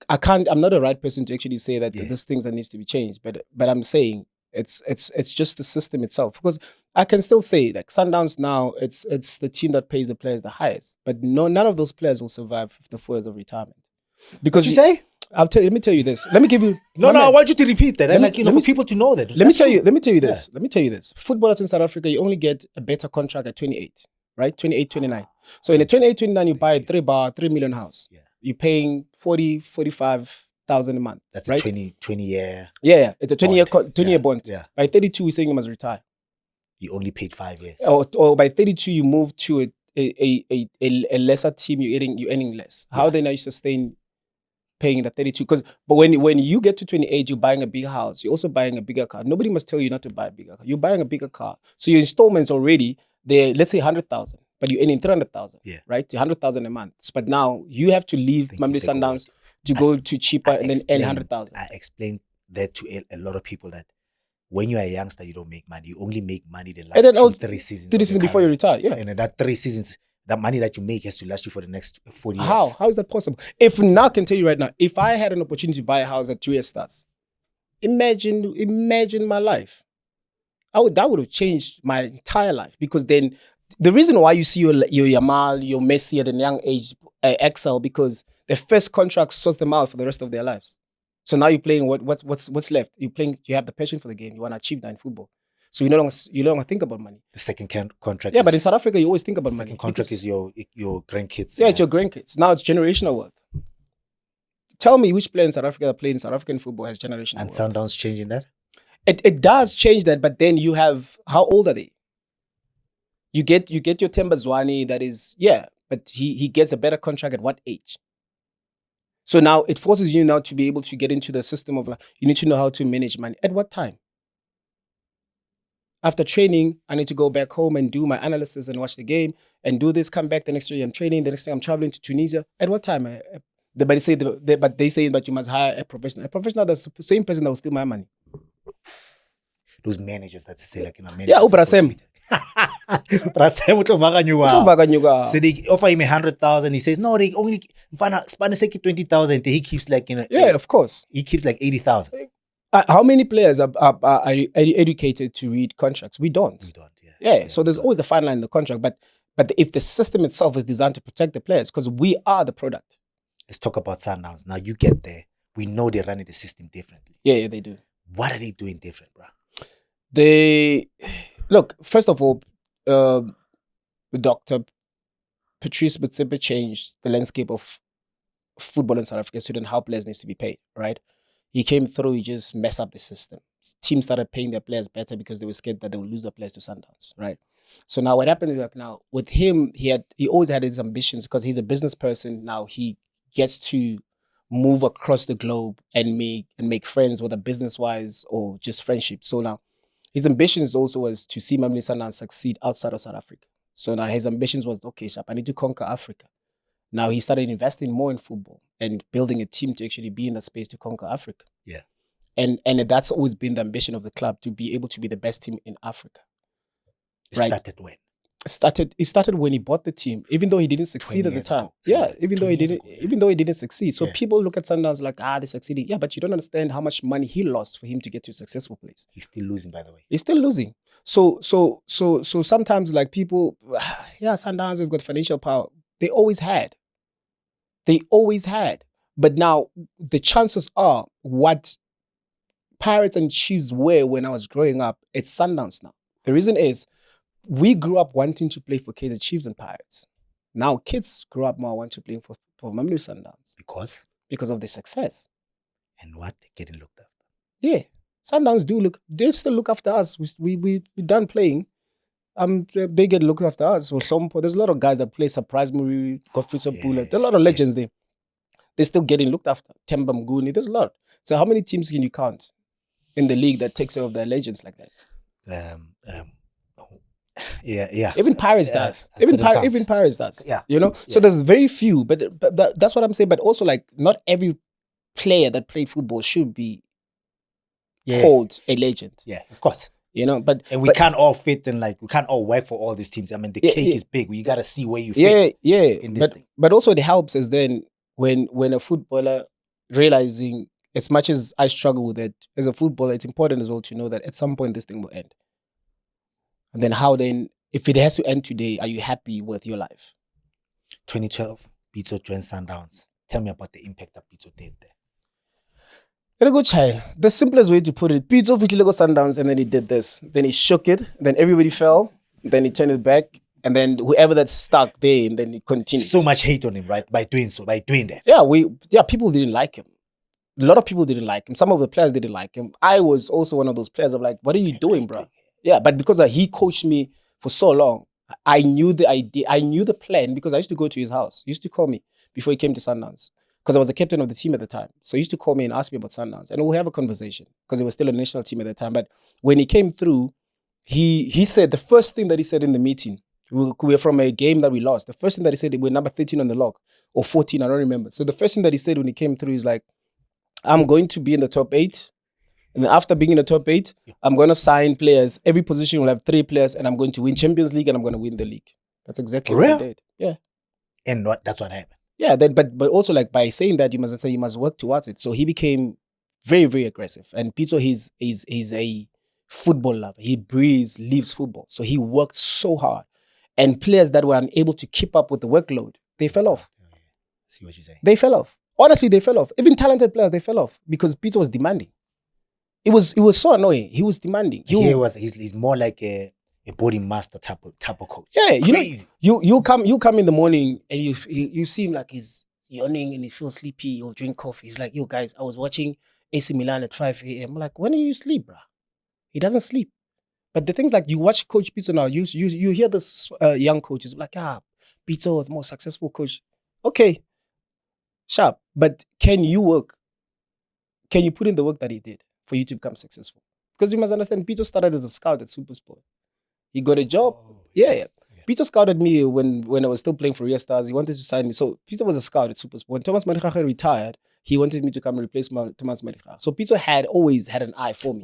S2: I'm not the right person to actually say that there's things that needs to be changed. But I'm saying it's just the system itself, because I can still say like Sundowns now, it's the team that pays the players the highest, but none of those players will survive 54 years of retirement. Because
S1: you say?
S2: Let me tell you this. Let me give you.
S1: No, I want you to repeat that. For people to know that.
S2: Let me tell you this. Let me tell you this. Footballers in South Africa, you only get a better contract at 28, right? 28, 29. So in a 28, 29, you buy a 3 million house. Yeah. You're paying 45,000 a month.
S1: That's
S2: right?
S1: a 20 year.
S2: Yeah, it's a 20 year bond.
S1: Yeah.
S2: By 32, we're saying you must retire.
S1: You only paid 5 years.
S2: Or by 32, you move to a lesser team. You're earning less. How then are you sustain paying the 32? But when you get to 28, you're buying a bigger house. You're also buying a bigger car. Nobody must tell you not to buy a bigger car. You're buying a bigger car. So your installments already, they're, let's say 100,000, but you're earning 300,000, right? 100,000 a month. But now you have to leave Mamelodi Sundowns to go to cheaper and then earn 100,000.
S1: I explained that to a lot of people that when you're a youngster, you don't make money. You only make money the last 3 seasons.
S2: 3 seasons before you retire, yeah.
S1: And in that 3 seasons, that money that you make has to last you for the next 40 years.
S2: How is that possible? If now I can tell you right now, if I had an opportunity to buy a house at 3 stars, imagine my life. That would have changed my entire life, because then the reason why you see your Yamal, your Messi at a young age excel, because the first contract sorts them out for the rest of their lives. So now you're playing what's left. You have the passion for the game. You want to achieve that in football. So you no longer think about money.
S1: The second contract.
S2: Yeah, but in South Africa, you always think about money.
S1: The second contract is your grandkids.
S2: Yeah, it's your grandkids. Now it's generational wealth. Tell me which player in South Africa that played in South African football has generational wealth.
S1: And Sundowns changing that?
S2: It does change that, but then you have, how old are they? You get your Temba Zwane, that is, but he gets a better contract at what age? So now it forces you now to be able to get into the system of like, you need to know how to manage money. At what time? After training, I need to go back home and do my analysis and watch the game and do this, come back the next day I'm training, the next day I'm traveling to Tunisia. At what time? But they say that you must hire a professional. A professional, that's the same person that will steal my money.
S1: Those managers that say like,
S2: yeah, Brasem.
S1: So they offer him 100,000. He says no, they only Spaniseki 20,000. He keeps like
S2: yeah, of course.
S1: He keeps like 80,000.
S2: How many players are educated to read contracts? We don't. Yeah. So there's always a fine line in the contract, but if the system itself is designed to protect the players, because we are the product.
S1: Let's talk about Sundowns. Now you get there. We know they're running the system differently.
S2: Yeah, they do.
S1: What are they doing different, bro?
S2: Look, first of all, Dr. Patrice Motsepe changed the landscape of football in South Africa. Student how players needs to be paid, right? He came through, he just messed up the system. Teams started paying their players better because they were scared that they would lose their players to Sundowns, right? So now what happened is like now with him, he always had his ambitions because he's a business person. Now he gets to move across the globe and make friends, whether business-wise or just friendship. So now his ambitions also was to see Mamelodi Sundowns succeed outside of South Africa. So now his ambitions was, okay, Sharp, I need to conquer Africa. Now he started investing more in football and building a team to actually be in that space to conquer Africa.
S1: Yeah.
S2: And that's always been the ambition of the club, to be able to be the best team in Africa.
S1: It started when?
S2: It started when he bought the team, even though he didn't succeed at the time. Even though he didn't succeed. So people look at Sundowns like, they succeeded. Yeah, but you don't understand how much money he lost for him to get to a successful place.
S1: He's still losing, by the way.
S2: He's still losing. So sometimes like people, Sundowns have got financial power. They always had. But now the chances are what Pirates and Chiefs were when I was growing up, it's Sundowns now. The reason is we grew up wanting to play for Kaizer Chiefs and Pirates. Now kids grew up more wanting to play for Mamelodi Sundowns. Because of the success.
S1: And what? They're getting looked after.
S2: Yeah. Sundowns they still look after us. We done playing. They get looked after us. So there's a lot of guys that play Surprise Movie, Godfrey Sapula. There are a lot of legends there. They're still getting looked after. Temba Mguni, there's a lot. So how many teams can you count in the league that takes care of their legends like that?
S1: Yeah.
S2: Even Pirates does. Even Pirates does.
S1: Yeah.
S2: You know? So there's very few, but that's what I'm saying. But also like not every player that played football should be called a legend.
S1: Yeah, of course.
S2: But
S1: we can't all fit and we can't all work for all these teams. I mean, the cake is big. You got to see where you fit. In this thing.
S2: But also it helps is then when a footballer realizing, as much as I struggle with it as a footballer, it's important as well to know that at some point this thing will end. And then if it has to end today, are you happy with your life?
S1: 2012, Pitso joined Sundowns. Tell me about the impact that Pitso did there.
S2: Very good child. The simplest way to put it, Pitso go Sundowns, and then he did this. Then he shook it. Then everybody fell. Then he turned it back. And then whoever that's stuck there, and then he continued.
S1: So much hate on him, right? By doing that.
S2: Yeah, people didn't like him. A lot of people didn't like him. Some of the players didn't like him. I was also one of those players of like, what are you doing, bro? Yeah, but because he coached me for so long, I knew the idea. I knew the plan because I used to go to his house. He used to call me before he came to Sundowns because I was the captain of the team at the time. So he used to call me and ask me about Sundowns, and we'll have a conversation because it was still a national team at the time. But when he came through, he said the first thing that he said in the meeting, we were from a game that we lost. The first thing that he said, we're number 13 on the log or 14, I don't remember. So the first thing that he said when he came through is like, I'm going to be in the top 8. And then after being in the top 8, I'm going to sign players. Every position will have 3 players, and I'm going to win Champions League, and I'm going to win the league. That's exactly what I did. Yeah.
S1: And that's what happened.
S2: Yeah, but also like by saying that, you must work towards it. So he became very, very aggressive. And Pitso, he's a football lover. He breathes, lives football. So he worked so hard. And players that were unable to keep up with the workload, they fell off.
S1: See what you're saying?
S2: They fell off. Honestly, they fell off. Even talented players, they fell off because Pitso was demanding. It was so annoying. He was demanding.
S1: He's more like a body master type of coach.
S2: Yeah,
S1: crazy.
S2: You come in the morning and you see him like he's yawning and he feels sleepy. He'll drink coffee. He's like, yo guys, I was watching AC Milan at 5 a.m. I'm like, when do you sleep, bro? He doesn't sleep. But the things like you watch Coach Pitso now, you hear this young coaches like, Pitso was the most successful coach. Okay, sharp. But can you work? Can you put in the work that he did for you to become successful? Because you must understand, Pitso started as a scout at Supersport. He got a job. Yeah. Pitso scouted me when I was still playing for Ria Stars. He wanted to sign me. So Pitso was a scout at Supersport. When Thomas Marichache retired, he wanted me to come and replace Thomas Marichache. So Pitso had always had an eye for me.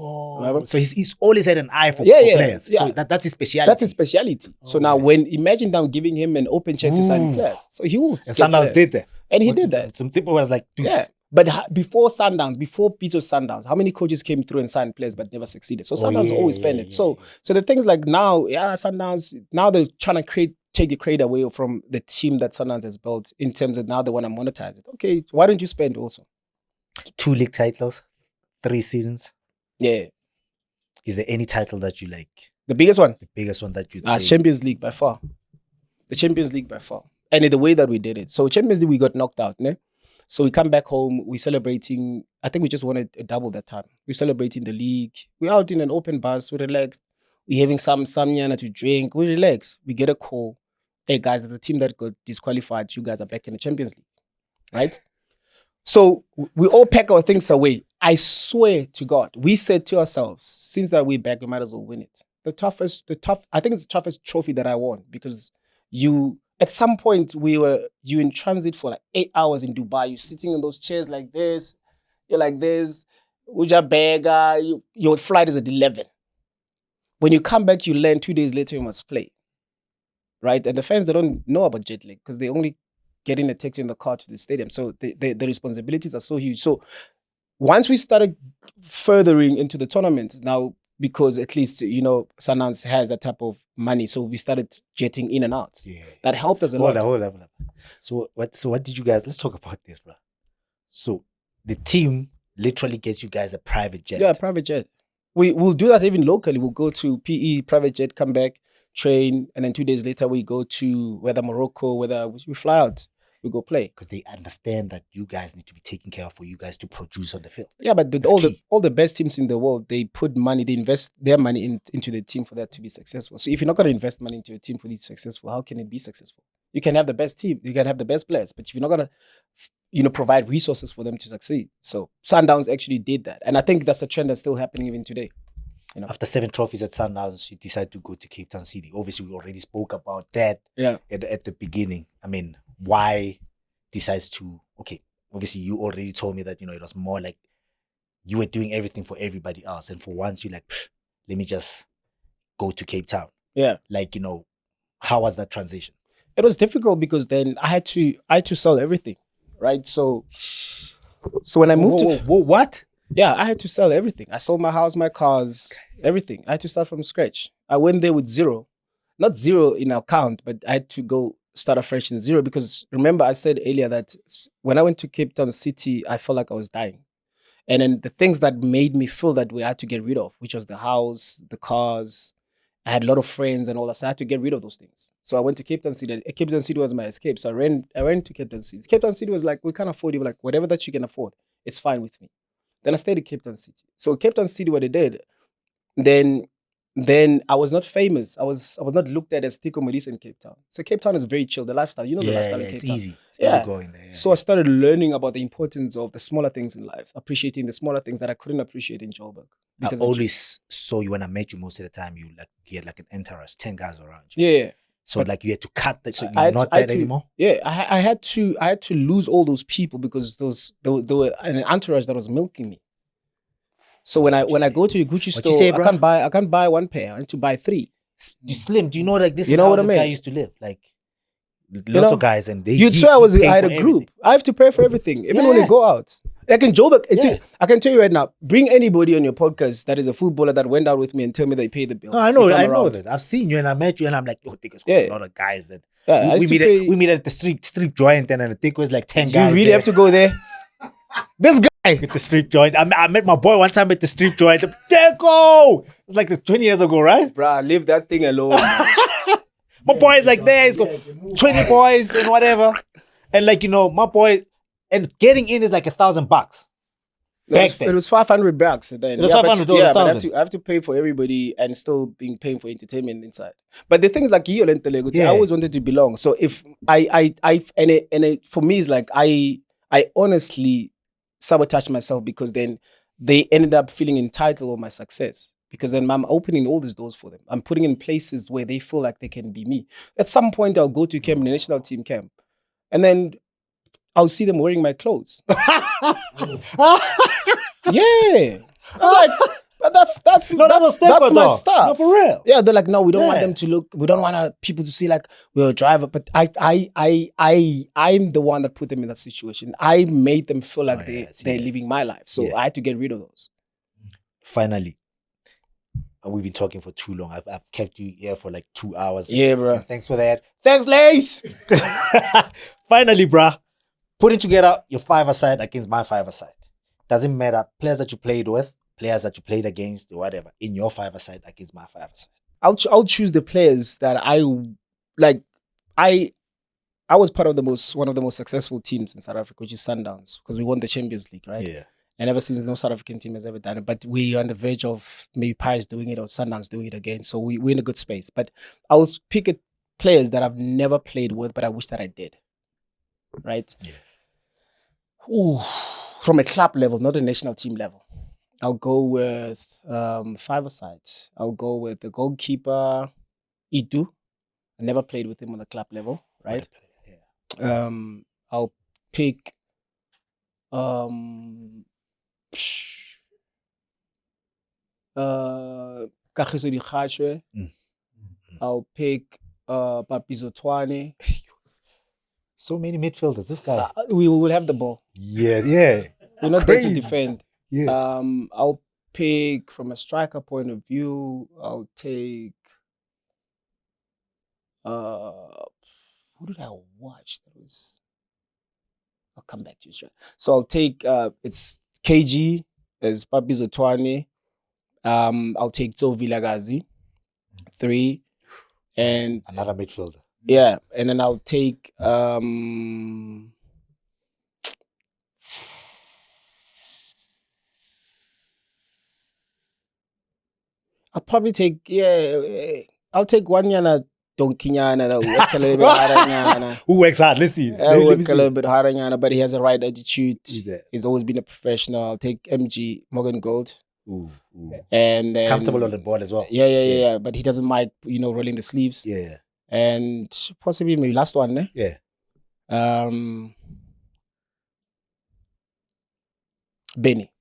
S1: So he's always had an eye for players. Yeah. So that's his speciality.
S2: That's his speciality. So now imagine now giving him an open check to sign players. So he would.
S1: And Sundowns did that.
S2: And he did that.
S1: Some people was like, dude.
S2: Yeah. But before Pitso Sundowns, how many coaches came through and signed players but never succeeded? So Sundowns always spend it. So the things like now, Sundowns, now they're trying to take the credit away from the team that Sundowns has built in terms of now they want to monetize it. Okay, why don't you spend also?
S1: 2 league titles, 3 seasons.
S2: Yeah.
S1: Is there any title that you like?
S2: The biggest one?
S1: The biggest one that you'd say?
S2: Champions League by far. The Champions League by far. And in the way that we did it. So Champions League, we got knocked out, ne? So we come back home, we're celebrating. I think we just wanted a double that time. We're celebrating the league. We're out in an open bus, we're relaxed. We're having some yana to drink. We relax. We get a call. Hey guys, the team that got disqualified, you guys are back in the Champions League. Right? So we all pack our things away. I swear to God, we said to ourselves, since that we're back, we might as well win it. I think it's the toughest trophy that I won because at some point, you in transit for like 8 hours in Dubai. You're sitting in those chairs like this. You're like this. Uja Bega. Your flight is at 11. When you come back, you learn 2 days later you must play. Right? And the fans, they don't know about jet lag because they only get in a taxi in the car to the stadium. So the responsibilities are so huge. So once we started furthering into the tournament, now, because at least, Sundowns has that type of money. So we started jetting in and out. Yeah. That helped us a lot.
S1: Hold up. So what did you guys, let's talk about this, bro. So the team literally gets you guys a private jet.
S2: Yeah, a private jet. We'll do that even locally. We'll go to PE, private jet, come back, train, and then 2 days later we go to whether Morocco, whether we fly out. We go play.
S1: Because they understand that you guys need to be taken care of for you guys to produce on the field.
S2: Yeah, but all the best teams in the world, they put money, they invest their money into the team for that to be successful. So if you're not going to invest money into a team for it to be successful, how can it be successful? You can have the best team, you can have the best players, but if you're not going to, provide resources for them to succeed. So Sundowns actually did that. And I think that's a trend that's still happening even today.
S1: After 7 trophies at Sundowns, you decide to go to Cape Town City. Obviously, we already spoke about that at the beginning. I mean, why decides to, obviously you already told me that, it was more like you were doing everything for everybody else. And for once you're like, let me just go to Cape Town.
S2: Yeah.
S1: Like, how was that transition?
S2: It was difficult because then I had to sell everything, right? So when I moved
S1: what?
S2: Yeah, I had to sell everything. I sold my house, my cars, everything. I had to start from scratch. I went there with zero. Not zero in account, but I had to go start afresh in zero because remember I said earlier that when I went to Cape Town City, I felt like I was dying. And then the things that made me feel that way I had to get rid of, which was the house, the cars. I had a lot of friends and all that. So I had to get rid of those things. So I went to Cape Town City. Cape Town City was my escape. So I went to Cape Town City. Cape Town City was like, we can't afford you. Like, whatever that you can afford, it's fine with me. Then I stayed in Cape Town City. So Cape Town City, what they did, then I was not famous. I was not looked at as Teko Modise in Cape Town. So Cape Town is very chill. The lifestyle, the lifestyle in Cape Town.
S1: It's easy going there.
S2: So I started learning about the importance of the smaller things in life, appreciating the smaller things that I couldn't appreciate in Joburg.
S1: I always saw you when I met you most of the time. You had like an entourage, 10 guys around you.
S2: Yeah.
S1: So like you had to cut that. So you're not that anymore.
S2: Yeah, I had to lose all those people because there were an entourage that was milking me. So when I go to a Gucci store, I can't buy one pair. I need to buy 3.
S1: Slim, do you know like this is how this guy used to live? Like lots of guys and
S2: you'd say I had a group. I have to pay for everything, even when I go out. Like in Joburg, I can tell you right now, bring anybody on your podcast that is a footballer that went out with me and tell me they paid the bill.
S1: No, I know that. I've seen you and I met you and I'm like, Teko's got a lot of guys that we meet at the street joint and then Teko is like 10 guys.
S2: You really have to go there. This guy
S1: at the street joint. I met my boy one time at the street joint. Teko! It's like 20 years ago, right?
S2: Bruh, leave that thing alone.
S1: My boy is like there. He's got 20 boys and whatever. And like, my boy, and getting in is like $1,000.
S2: It was $500 then.
S1: It was $500.
S2: But I have to pay for everybody and still being paying for entertainment inside. But the thing is like I always wanted to belong. So if for me it's like I honestly sabotaged myself because then they ended up feeling entitled of my success. Because then I'm opening all these doors for them. I'm putting in places where they feel like they can be me. At some point, I'll go to camp, the national team camp, and then I'll see them wearing my clothes. Yeah, I'm like, but that's my stuff.
S1: No, for real.
S2: Yeah, they're like, no, we don't want them to look. We don't want people to see like we're a driver. But I'm the one that put them in that situation. I made them feel like they're living my life. So I had to get rid of those.
S1: Finally. We've been talking for too long. I've kept you here for like 2 hours.
S2: Yeah, bro.
S1: And thanks for that. Thanks, Lace. Finally, bro. Putting together your 5-a-side against my 5-a-side. Doesn't matter. Players that you played with, players that you played against, or whatever. In your 5-a-side against my 5-a-side.
S2: I'll choose the players that I like. I was part of one of the most successful teams in South Africa, which is Sundowns, because we won the Champions League, right?
S1: Yeah.
S2: And ever since, no South African team has ever done it. But we're on the verge of maybe Pirates doing it or Sundowns doing it again. So we're in a good space. But I will pick players that I've never played with, but I wish that I did. Right?
S1: Yeah.
S2: Ooh, from a club level, not a national team level. I'll go with 5-a-side. I'll go with the goalkeeper, Itu. I never played with him on the club level, right?
S1: Yeah.
S2: I'll pick Kagiso Dikgatshwe. I'll pick Papizo Twane.
S1: So many midfielders, this guy.
S2: We will have the ball.
S1: Yeah.
S2: We're not there to defend.
S1: Yeah.
S2: I'll pick from a striker point of view, I'll take who did I watch that was? I'll come back to you straight. So I'll take it's KG as Papizo Twane. I'll take Tso Vilagazi, 3, and
S1: another midfielder.
S2: Yeah, and then I'll take I'll probably take I'll take Wanyana Donkinyana who works a little bit harder.
S1: Who works hard? Let's see.
S2: Works a little bit harder, but he has a right attitude. He's always been a professional. I'll take MG Morgan Gold.
S1: Ooh.
S2: And then,
S1: comfortable on the ball as well.
S2: Yeah. But he doesn't mind, rolling the sleeves.
S1: Yeah.
S2: And possibly maybe last one, eh?
S1: Yeah.
S2: Benny.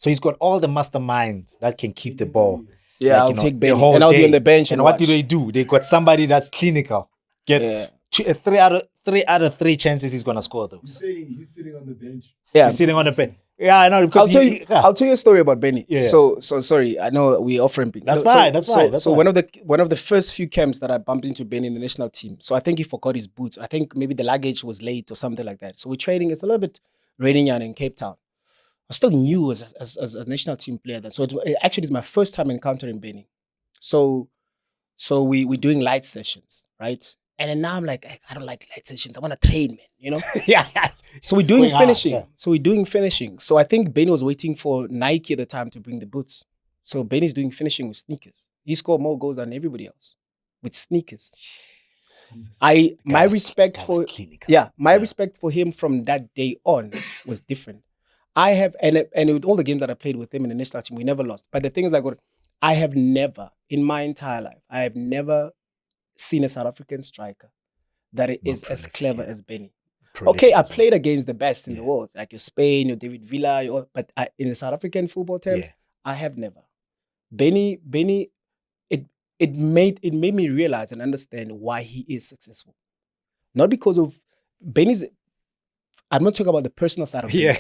S1: So he's got all the masterminds that can keep the ball.
S2: Yeah, I'll take Benny. And I'll be on the bench.
S1: And what do? They got somebody that's clinical. Three out of three chances he's gonna score those.
S3: You're saying he's sitting on the bench.
S1: Yeah, he's sitting on the bench. Yeah, I know. Because
S2: I'll tell you a story about Benny. Yeah. So sorry, I know we're off ramping.
S1: That's fine.
S2: So one of the first few camps that I bumped into Benny in the national team. So I think he forgot his boots. I think maybe the luggage was late or something like that. So we're training. It's a little bit raining in Cape Town. I still new as a national team player. So it's my first time encountering Benny. So we're doing light sessions, right? And then now I'm like, I don't like light sessions. I want to train, man, you know?
S1: Yeah.
S2: So we're doing finishing. So I think Benny was waiting for Nike at the time to bring the boots. So Benny's doing finishing with sneakers. He scored more goals than everybody else with sneakers. My respect for him from that day on was different. I have, and with all the games that I played with him in the national team, we never lost. But the thing is like, I have never, in my entire life, I have never seen a South African striker that is as clever as Benny. Okay, I played against the best in the world, like your Spain, your David Villa, but in the South African football terms, I have never. Benny, it made me realize and understand why he is successful. Not because of Benny's. I'm not talking about the personal side of Benny.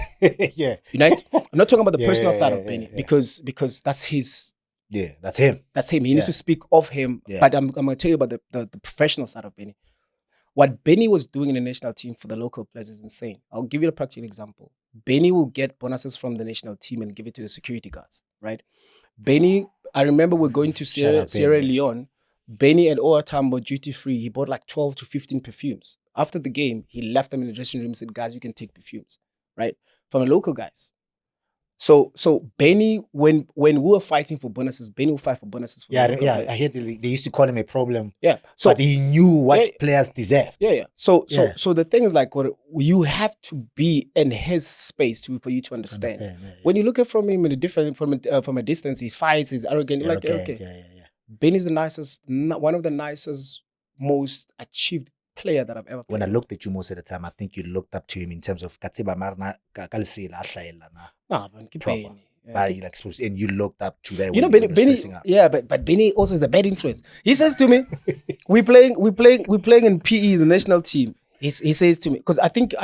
S1: Yeah.
S2: I'm not talking about the personal side of Benny because that's his.
S1: Yeah, that's him.
S2: That's him. He needs to speak of him. Yeah. But I'm going to tell you about the professional side of Benny. What Benny was doing in the national team for the local players is insane. I'll give you a practical example. Benny will get bonuses from the national team and give it to the security guards, right? Benny, I remember we're going to Sierra Leone. Benny and Tambo duty free. He bought like 12 to 15 perfumes. After the game, he left them in the dressing room and said, guys, you can take perfumes, right? From the local guys. So Benny, when we were fighting for bonuses, Benny would fight for bonuses.
S1: I heard they used to call him a problem.
S2: Yeah.
S1: But he knew what players deserve.
S2: Yeah. So the thing is like, you have to be in his space for you to understand. When you look at from him from a distance, he fights, he's arrogant. You're like, okay. Yeah. Benny's the nicest, one of the nicest, most achieved player that I've ever played.
S1: When I looked at you most of the time, I think you looked up to him in terms of Katsiba Marna Kalsila and you looked up to that.
S2: You know, Benny, but Benny also is a bad influence. He says to me, we're playing in PE, the national team. He says to me, because I think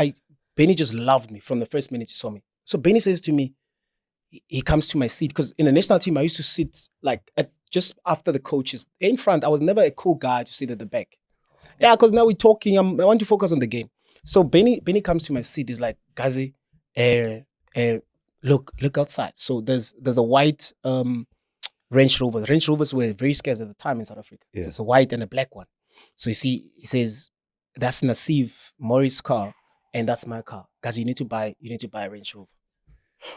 S2: Benny just loved me from the first minute he saw me. So Benny says to me, he comes to my seat, because in the national team, I used to sit like just after the coaches in front. I was never a cool guy to sit at the back. Yeah, because now we're talking. I want to focus on the game. So Benny comes to my seat. He's like, Gazi, look outside. So there's a white Range Rover. Range Rovers were very scarce at the time in South Africa. Yeah. There's a white and a black one. So you see, he says, that's Nassif Morris' car, and that's my car. Gazi, you need to buy a Range Rover.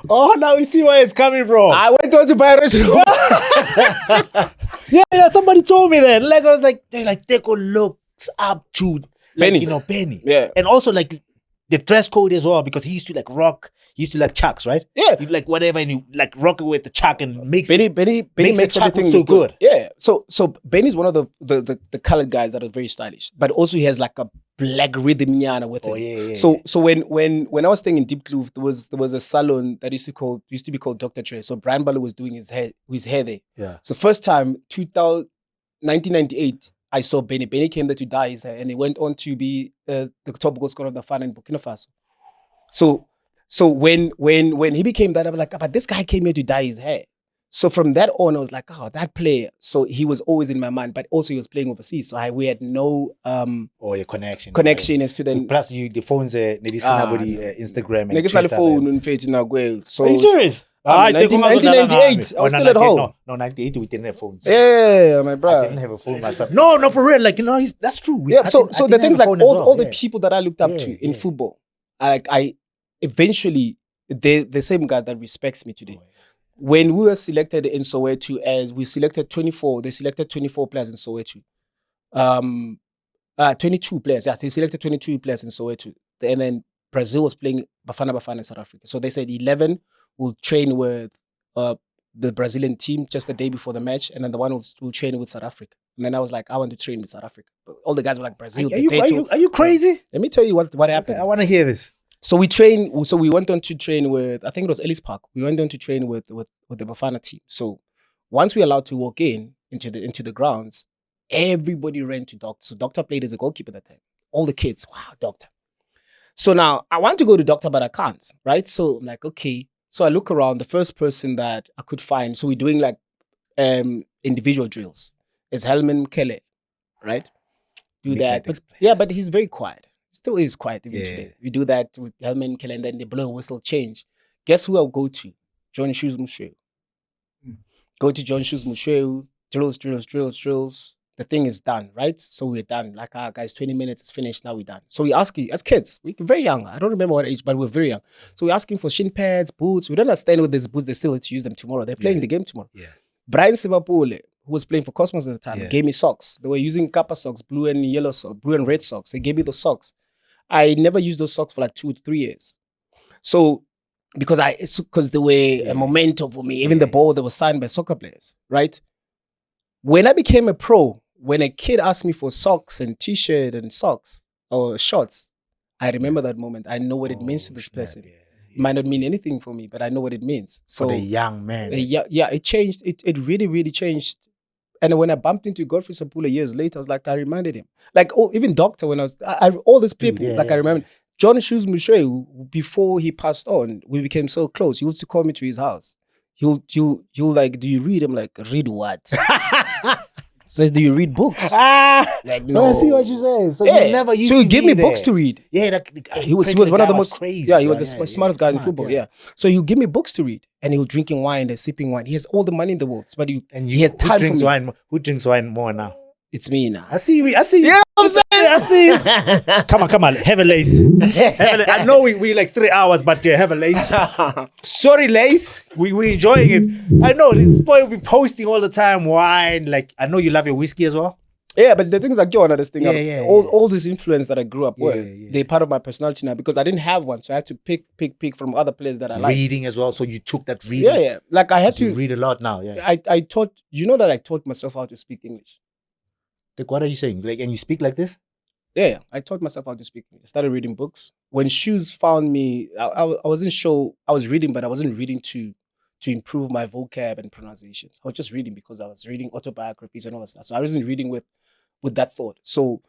S1: Oh, now we see where it's coming from.
S2: I went on to buy a Range Rover.
S1: yeah, somebody told me that. Like I was like, Teko looks up to Benny. Benny.
S2: Yeah.
S1: And also like the dress code as well, because he used to like rock, he used to like chucks, right?
S2: Yeah.
S1: He'd like whatever, and you like rock it with the chuck and makes
S2: Benny makes everything
S1: so good.
S2: Yeah. So Benny's one of the colored guys that are very stylish, but also he has like a black rhythm nyana with him.
S1: Yeah.
S2: So when I was staying in Deep Kloof, there was a salon that used to be called Dr. Trey. So Brian Butler was doing his hair there.
S1: Yeah.
S2: So first time 1998. I saw Benny. Benny came there to dye his hair, and he went on to be the top goal scorer of the Bafana in Burkina Faso. So when he became that, I was like, but this guy came here to dye his hair. So from that on, I was like, oh, that player. So he was always in my mind, but also he was playing overseas. So we had no
S1: your
S2: connection as to then.
S1: Plus the phones Instagram and
S2: Twitter. Phone so
S1: are you serious?
S2: 1998. I was still at home.
S1: No, 98 we didn't have phones.
S2: Yeah, my brother.
S1: I didn't have a phone myself. No, for real. Like that's true.
S2: So the things like all the people that I looked up to in football, I eventually the same guy that respects me today. When we were selected in Soweto, as we selected 24, they selected 24 players in Soweto. 22 players. Yes, they selected 22 players in Soweto. And then Brazil was playing Bafana Bafana in South Africa. So they said 11 will train with the Brazilian team just the day before the match, and then the one will train with South Africa. And then I was like, I want to train with South Africa. But all the guys were like, Brazil.
S1: Are you crazy?
S2: Let me tell you what happened.
S1: I want to hear this.
S2: So we went on to train with, I think it was Ellis Park. We went on to train with the Bafana team. So once we were allowed to walk into the grounds, everybody ran to Doctor. So Doctor played as a goalkeeper that time. All the kids, wow, Doctor. So now I want to go to Doctor, but I can't, right? So I'm like, okay. So I look around, the first person that I could find. So we're doing like individual drills. It's Helman Kele, right? Do that. But he's very quiet. Still is quiet even today. We do that with Helman Kele and then the blow whistle change. Guess who I'll go to? John Shoes Musheu. Go to John Shoes Musheu, drills. The thing is done, right? So we're done. Like, guys, 20 minutes is finished. Now we're done. So we ask you, as kids, we're very young. I don't remember what age, but we're very young. So we're asking for shin pads, boots. We don't understand with these boots. They still have to use them tomorrow. They're playing the game tomorrow.
S1: Yeah.
S2: Brian Sivapule, who was playing for Cosmos at the time, gave me socks. They were using Kappa socks, blue and yellow socks, blue and red socks. They gave me those socks. I never used those socks for like 2 to 3 years. So, because they were a memento for me. Even the ball that was signed by soccer players, right? When I became a pro, when a kid asked me for socks and t-shirt and socks or shorts, I remember that moment. I know what it means to this person. It might not mean anything for me, but I know what it means. So
S1: for the young man.
S2: It changed. It really, really changed. And when I bumped into Godfrey Sapula years later, I was like, I reminded him. Like, even Doctor, when all these people, I remember. John Shoes Musheu, before he passed on, we became so close. He used to call me to his house. He'll like, do you read? I'm like, read what? Says, do you read books? Like, no.
S1: I see what you're saying. So you never used to
S2: he gave me books to read.
S1: Yeah,
S2: he was one of the most
S1: crazy.
S2: Yeah, he was the smartest guy in football. Yeah. So he'll give me books to read, and he'll drinking wine and sipping wine. He has all the money in the world, but he had time for me.
S1: Who drinks wine more now?
S2: It's me now.
S1: I see.
S2: Yeah, I'm saying.
S1: I see. Come on. Have a lace. I know we like 3 hours, but have a lace. Sorry, lace. We enjoying it. I know this boy will be posting all the time wine. Like, I know you love your whiskey as well.
S2: Yeah, but the things like you this thing. All this influence that I grew up with, they're part of my personality now because I didn't have one, so I had to pick from other players that I like.
S1: Reading as well, so you took that reading.
S2: Yeah. Like I had to
S1: read a lot now. Yeah.
S2: I taught. You know that I taught myself how to speak English.
S1: Like, what are you saying? Like, and you speak like this?
S2: Yeah, I taught myself how to speak. I started reading books. When Shoes found me, I wasn't sure. I was reading, but I wasn't reading to improve my vocab and pronunciations. I was just reading because I was reading autobiographies and all that stuff. So I wasn't reading with that thought. So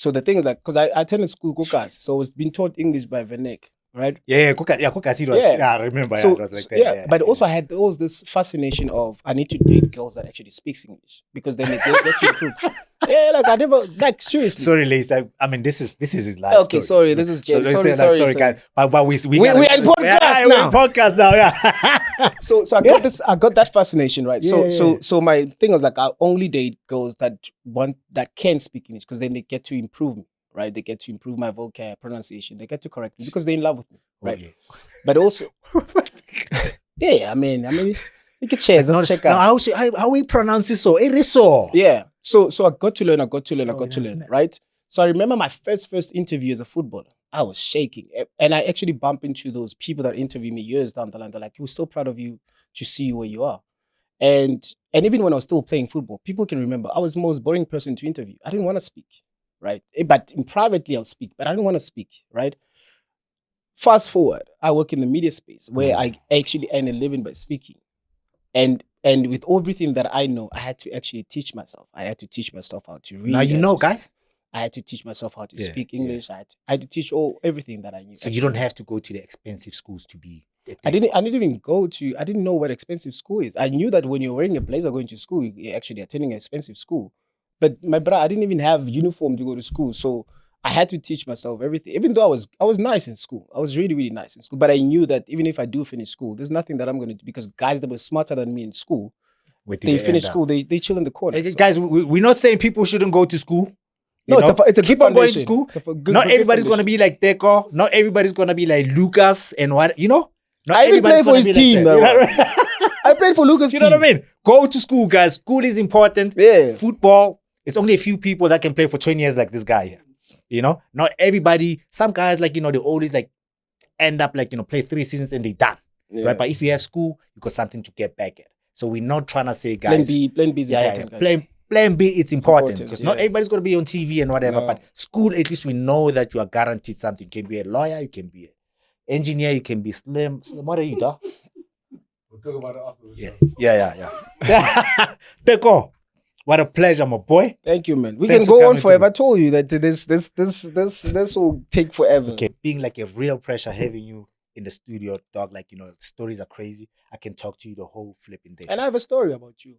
S2: the thing is that, because I attended school Kokas, so I was being taught English by Venek, right?
S1: Kokas. It was. I remember.
S2: So,
S1: it was like that.
S2: But also I had always this fascination of I need to date girls that actually speaks English because then they get to improve. Yeah, like I never, like seriously.
S1: Sorry, Lace. I mean, this is his life.
S2: Okay, sorry. This is James. Sorry,
S1: guys. But we
S2: are in podcast now.
S1: We're in podcast now. Yeah.
S2: So I got that fascination, right? So my thing was like I only date girls that can speak English because then they get to improve me, right? They get to improve my vocab, pronunciation. They get to correct me because they're in love with me, right? Oh, yeah. But also, I mean, you can cheers. Let's check out.
S1: How we pronounce it so? It is so.
S2: Yeah. So I got to learn, right? So I remember my first interview as a footballer. I was shaking. And I actually bumped into those people that interviewed me years down the line. They're like, we're so proud of you to see you where you are. And even when I was still playing football, people can remember I was the most boring person to interview. I didn't want to speak, right? But privately I'll speak, but I didn't want to speak, right? Fast forward, I work in the media space where I actually earn a living by speaking. And with everything that I know, I had to actually teach myself. I had to teach myself how to read.
S1: Now guys.
S2: I had to teach myself how to speak English. I had to teach everything that I knew.
S1: So you don't have to go to the expensive schools to be.
S2: I didn't even go to. I didn't know what expensive school is. I knew that when you're wearing a blazer going to school, you're actually attending an expensive school. But my brother, I didn't even have uniform to go to school, so I had to teach myself everything. Even though I was nice in school, I was really, really nice in school. But I knew that even if I do finish school, there's nothing that I'm going to do because guys that were smarter than me in school, they finish school, they chill in the corner.
S1: Hey, guys, we're not saying people shouldn't go to school.
S2: No, it's a
S1: keep on going to school. Not everybody's going to be like Teko. Not everybody's going to be like Lucas and what, Not
S2: I even played for his team. I played for Lucas' team.
S1: You know what I mean? Go to school, guys. School is important.
S2: Yeah.
S1: Football, it's only a few people that can play for 20 years like this guy here. Not everybody. Some guys, like, they always like end up like, play 3 seasons and they're done. Yeah. Right? But if you have school, you got something to get back at. So we're not trying to say, guys.
S2: Plan B is important, guys.
S1: Plan B, it's important because not everybody's going to be on TV and whatever, but school, at least we know that you are guaranteed something. You can be a lawyer, you can be engineer, you can be slim. Slim, what are you, dog?
S3: We'll talk about it after the show.
S1: Yeah. Teko, what a pleasure, my boy.
S2: Thank you, man. We
S1: Thanks
S2: can
S1: for
S2: go on
S1: coming
S2: forever.
S1: through.
S2: I told you that this will take forever.
S1: Okay, being like a real pressure having you in the studio, dog. Like, stories are crazy. I can talk to you the whole flipping day.
S2: And I have a story about you.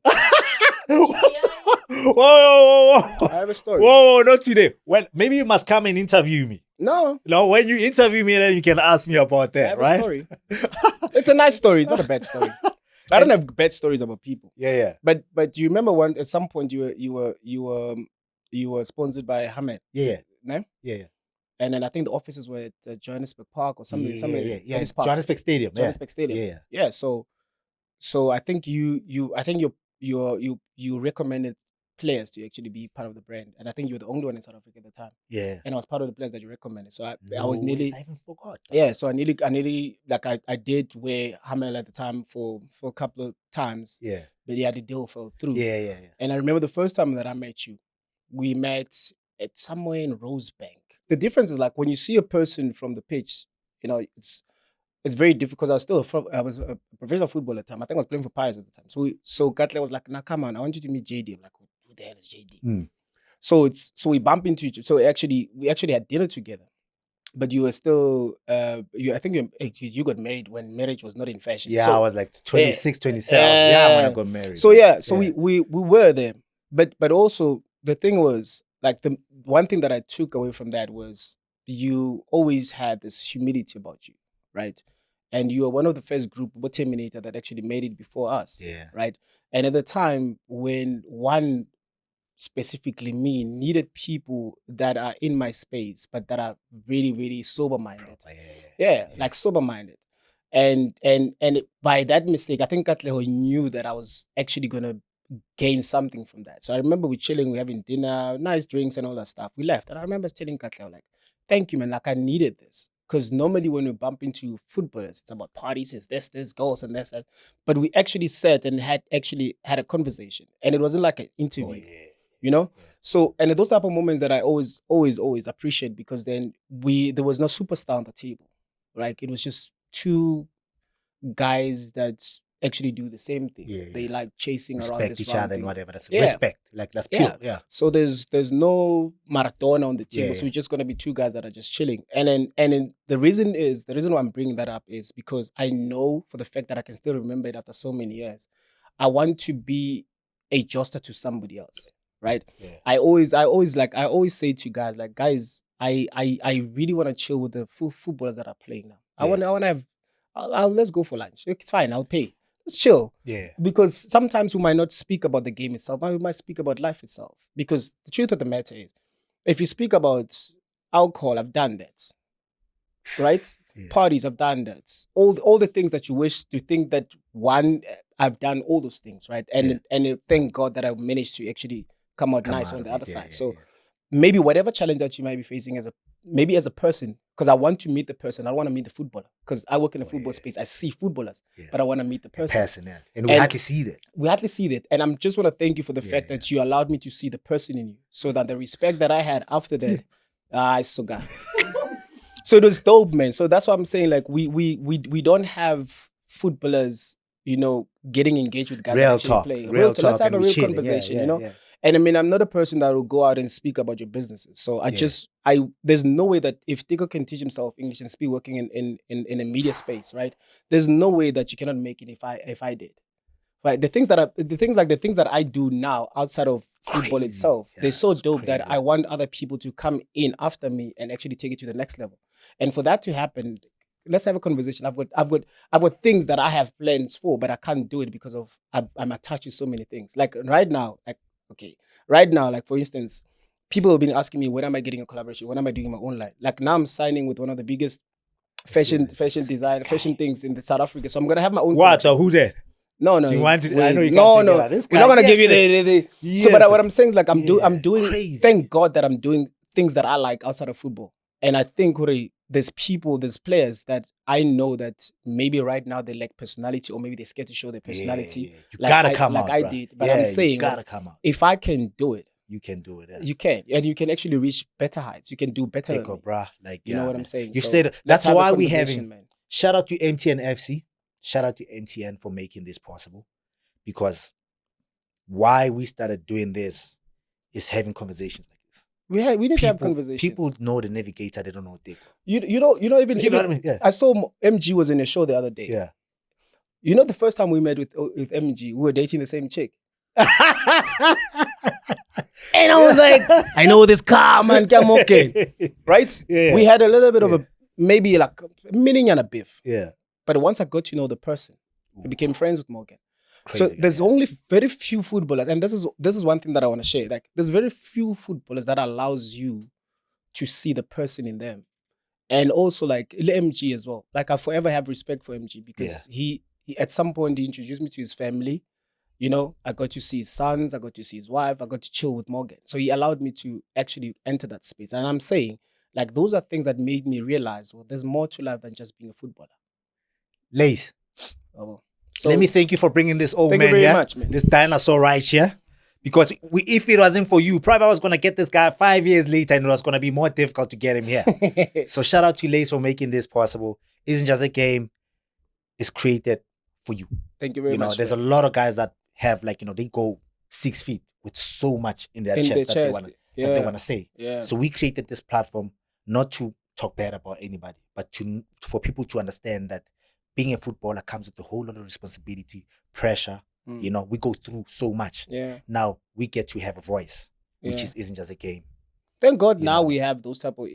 S1: Whoa.
S2: I have a story.
S1: Whoa, not today. Well, maybe you must come and interview me.
S2: No.
S1: No, when you interview me, then you can ask me about
S2: I
S1: that,
S2: have
S1: right?
S2: a story. It's a nice story. It's not a bad story. I don't have bad stories about people.
S1: Yeah.
S2: But do you remember at some point you were sponsored by Hamed?
S1: Yeah.
S2: No?
S1: Yeah.
S2: And then I think the offices were at Johannesburg Park or something.
S1: Yeah.
S2: Ellis Park.
S1: Johannesburg Stadium.
S2: Johannesburg Stadium.
S1: Yeah.
S2: Yeah. So I think you recommended players to actually be part of the brand, and I think you were the only one in South Africa at the time.
S1: Yeah.
S2: And I was part of the players that you recommended. So I
S1: No
S2: was nearly.
S1: ways, I even forgot.
S2: Yeah. So I nearly like I did wear Hamel at the time for a couple of times.
S1: Yeah.
S2: But yeah, the deal fell through.
S1: Yeah.
S2: And I remember the first time that I met you, we met at somewhere in Rosebank. The difference is like when you see a person from the pitch, it's very difficult because I was a professional footballer at the time. I think I was playing for Pirates at the time. So Gatley was like, "Nah, come on, I want you to meet JD." I'm like, "Who the hell is JD?"
S1: Mm.
S2: So we bump into each other. So we actually had dinner together. But you were still I think you got married when marriage was not in fashion.
S1: Yeah,
S2: so,
S1: I was like 26, 27. I was young when I got married.
S2: So we were there. But also the thing was like the one thing that I took away from that was you always had this humility about you, right? And you were one of the first group, Terminator, that actually made it before us.
S1: Yeah.
S2: Right. And at the time when one specifically me needed people that are in my space, but that are really, really sober-minded. Yeah, like sober-minded. And by that mistake, I think Katleho knew that I was actually gonna gain something from that. So I remember we chilling, we having dinner, nice drinks and all that stuff. We left. And I remember telling Katleho, like, thank you, man. Like I needed this. Because normally when we bump into footballers, it's about parties, it's this, goals, and that. But we actually sat and had a conversation. And it wasn't like an interview. So, and those type of moments that I always appreciate, because then there was no superstar on the table. Like it was just two guys that actually do the same thing. They like chasing
S1: respect
S2: around this
S1: each other
S2: thing.
S1: and whatever. That's respect. Like that's pure. Yeah.
S2: So there's no Maradona on the table. So we're just gonna be two guys that are just chilling. And then the reason why I'm bringing that up is because I know for the fact that I can still remember it after so many years. I want to be a joster to somebody else. Right. Yeah. I always say to guys, like, guys, I really want to chill with the footballers that are playing now. I want to have, let's go for lunch. It's fine. I'll pay. Let's chill.
S1: Yeah.
S2: Because sometimes we might not speak about the game itself, but we might speak about life itself. Because the truth of the matter is, if you speak about alcohol, I've done that. Right? Yeah. Parties, I've done that. All the things that you wish to think that I've done all those things, right? And thank God that I managed to actually come out nice on the other side. So maybe whatever challenge that you might be facing as a person, because I want to meet the person. I want to meet the footballer, because I work in the football space. I see footballers, but I want to meet the person.
S1: And we hardly see that.
S2: We hardly see that. And I'm just want to thank you for the fact that you allowed me to see the person in you, so that the respect that I had after that, I so got. So it was dope, man. So that's what I'm saying. Like we don't have footballers, getting engaged with guys
S1: real
S2: that
S1: talk,
S2: play.
S1: Real talk.
S2: Let's have a real
S1: chilling.
S2: conversation, Yeah. And I mean, I'm not a person that will go out and speak about your businesses. So there's no way that if Teko can teach himself English and speak working in a media space, right? There's no way that you cannot make it if I did. Right? The things that I do now outside of football itself, they're so dope that I want other people to come in after me and actually take it to the next level. And for that to happen, let's have a conversation. I've got things that I have plans for, but I can't do it because of I'm attached to so many things. Like right now, like for instance, people have been asking me, when am I getting a collaboration? When am I doing my own line? Like now I'm signing with one of the biggest fashion things in the South Africa. So I'm gonna have my own.
S1: What? Who that?
S2: No.
S1: Do you want to? I know you
S2: can't.
S1: No.
S2: We're not gonna give you the. Yes. So, but what I'm saying is like I'm doing. Crazy. Thank God that I'm doing things that I like outside of football. And I think there's players that I know that maybe right now they lack personality, or maybe they're scared to show their personality.
S1: You gotta come out.
S2: Like I did. But I'm saying,
S1: you gotta come out.
S2: If I can do it,
S1: You can do it. Yeah.
S2: You can, and you can actually reach better heights. You can do better than me.
S1: Bruh. Like,
S2: You know what I'm saying?
S1: You
S2: So
S1: said
S2: let's
S1: that's
S2: have a
S1: why we
S2: conversation,
S1: having.
S2: man.
S1: Shout out to MTN FC. Shout out to MTN for making this possible. Because why we started doing this is having conversations like this.
S2: We need to have conversations.
S1: People know the navigator, they don't know Teko.
S2: You know even,
S1: You know what I mean? Yeah.
S2: I saw MG was in a show the other day.
S1: Yeah.
S2: You know, the first time we met with MG, we were dating the same chick. And I was like, I know this car, man, I'm okay. Right?
S1: Yeah.
S2: We had a little bit of a, maybe like a meaning and a biff.
S1: Yeah.
S2: But once I got to know the person, I became friends with Morgan.
S1: Crazy
S2: So there's only very few footballers, and this is one thing that I want to share. Like, there's very few footballers that allows you to see the person in them. And also like MG as well. Like, I forever have respect for MG because he at some point he introduced me to his family. You know, I got to see his sons, I got to see his wife, I got to chill with Morgan. So he allowed me to actually enter that space. And I'm saying, like, those are things that made me realize, well, there's more to life than just being a footballer.
S1: Lace.
S2: Oh, so
S1: let me thank you for bringing this old man
S2: thank you very
S1: here.
S2: much, man.
S1: This dinosaur right here. Because if it wasn't for you, probably I was going to get this guy 5 years later and it was going to be more difficult to get him here. So shout out to Lace for making this possible. Izinja zeGame is created for you.
S2: Thank you very much.
S1: There's a lot of guys that have, like, they go 6 feet with so much in their chest that they want to say.
S2: Yeah.
S1: So we created this platform not to talk bad about anybody, but for people to understand that being a footballer comes with a whole lot of responsibility, pressure. We go through so much.
S2: Yeah.
S1: Now we get to have a voice, which isn't just a game.
S2: Thank God now we have those type of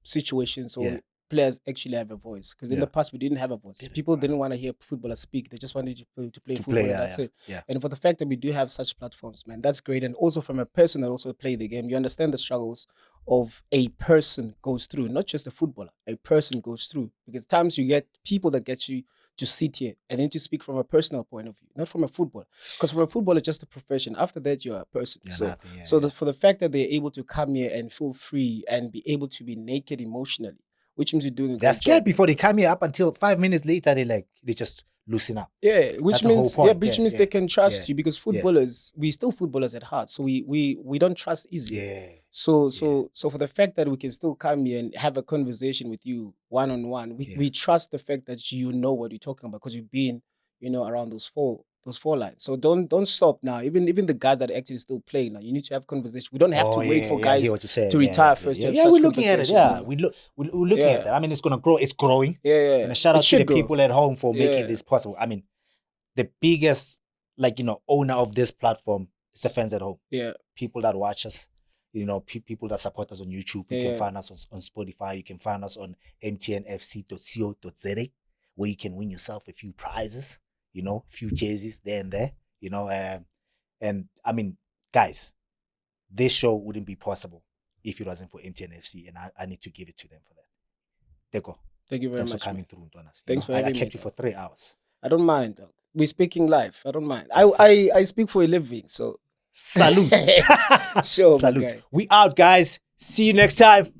S2: situations or players actually have a voice. Because in the past we didn't have a voice. People didn't want to hear footballers speak. They just wanted to play football and that's it.
S1: Yeah.
S2: And for the fact that we do have such platforms, man, that's great. And also from a person that also play the game, you understand the struggles of a person goes through, not just a footballer, a person goes through. Because times you get people that get you to sit here and then to speak from a personal point of view, not from a football. Because from a football, it's just a profession. After that, you're a person. For the fact that they're able to come here and feel free and be able to be naked emotionally, which means you're doing a
S1: They're
S2: good
S1: scared
S2: job.
S1: before they come here up until 5 minutes later, they just loosen up.
S2: Yeah, which means they can trust you because footballers, we still footballers at heart. So we don't trust easily.
S1: Yeah.
S2: So for the fact that we can still come here and have a conversation with you one-on-one, we trust the fact that you know what you're talking about because you've been, around those four lines. So don't stop now. Even the guys that actually still play now, you need to have conversation. We don't have to wait for guys to retire first.
S1: Yeah, we're looking at it. Yeah, we're looking at that. I mean, it's gonna grow. It's growing.
S2: Yeah.
S1: And a shout out to the people at home for making this possible. I mean, the biggest owner of this platform is the fans at home.
S2: Yeah,
S1: people that watch us. People that support us on YouTube. You can find us on Spotify. You can find us on mtnfc.co.za, where you can win yourself a few prizes. A few jerseys there and there. And I mean, guys, this show wouldn't be possible if it wasn't for MTN FC, and I need to give it to them for that. Teko,
S2: thank you very much.
S1: Thanks for coming through, Donas.
S2: Thanks for having me.
S1: I kept you for 3 hours.
S2: I don't mind, dog. We're speaking live. I don't mind. I speak for a living, so
S1: salute.
S2: Sure,
S1: salute. We out, guys. See you next time.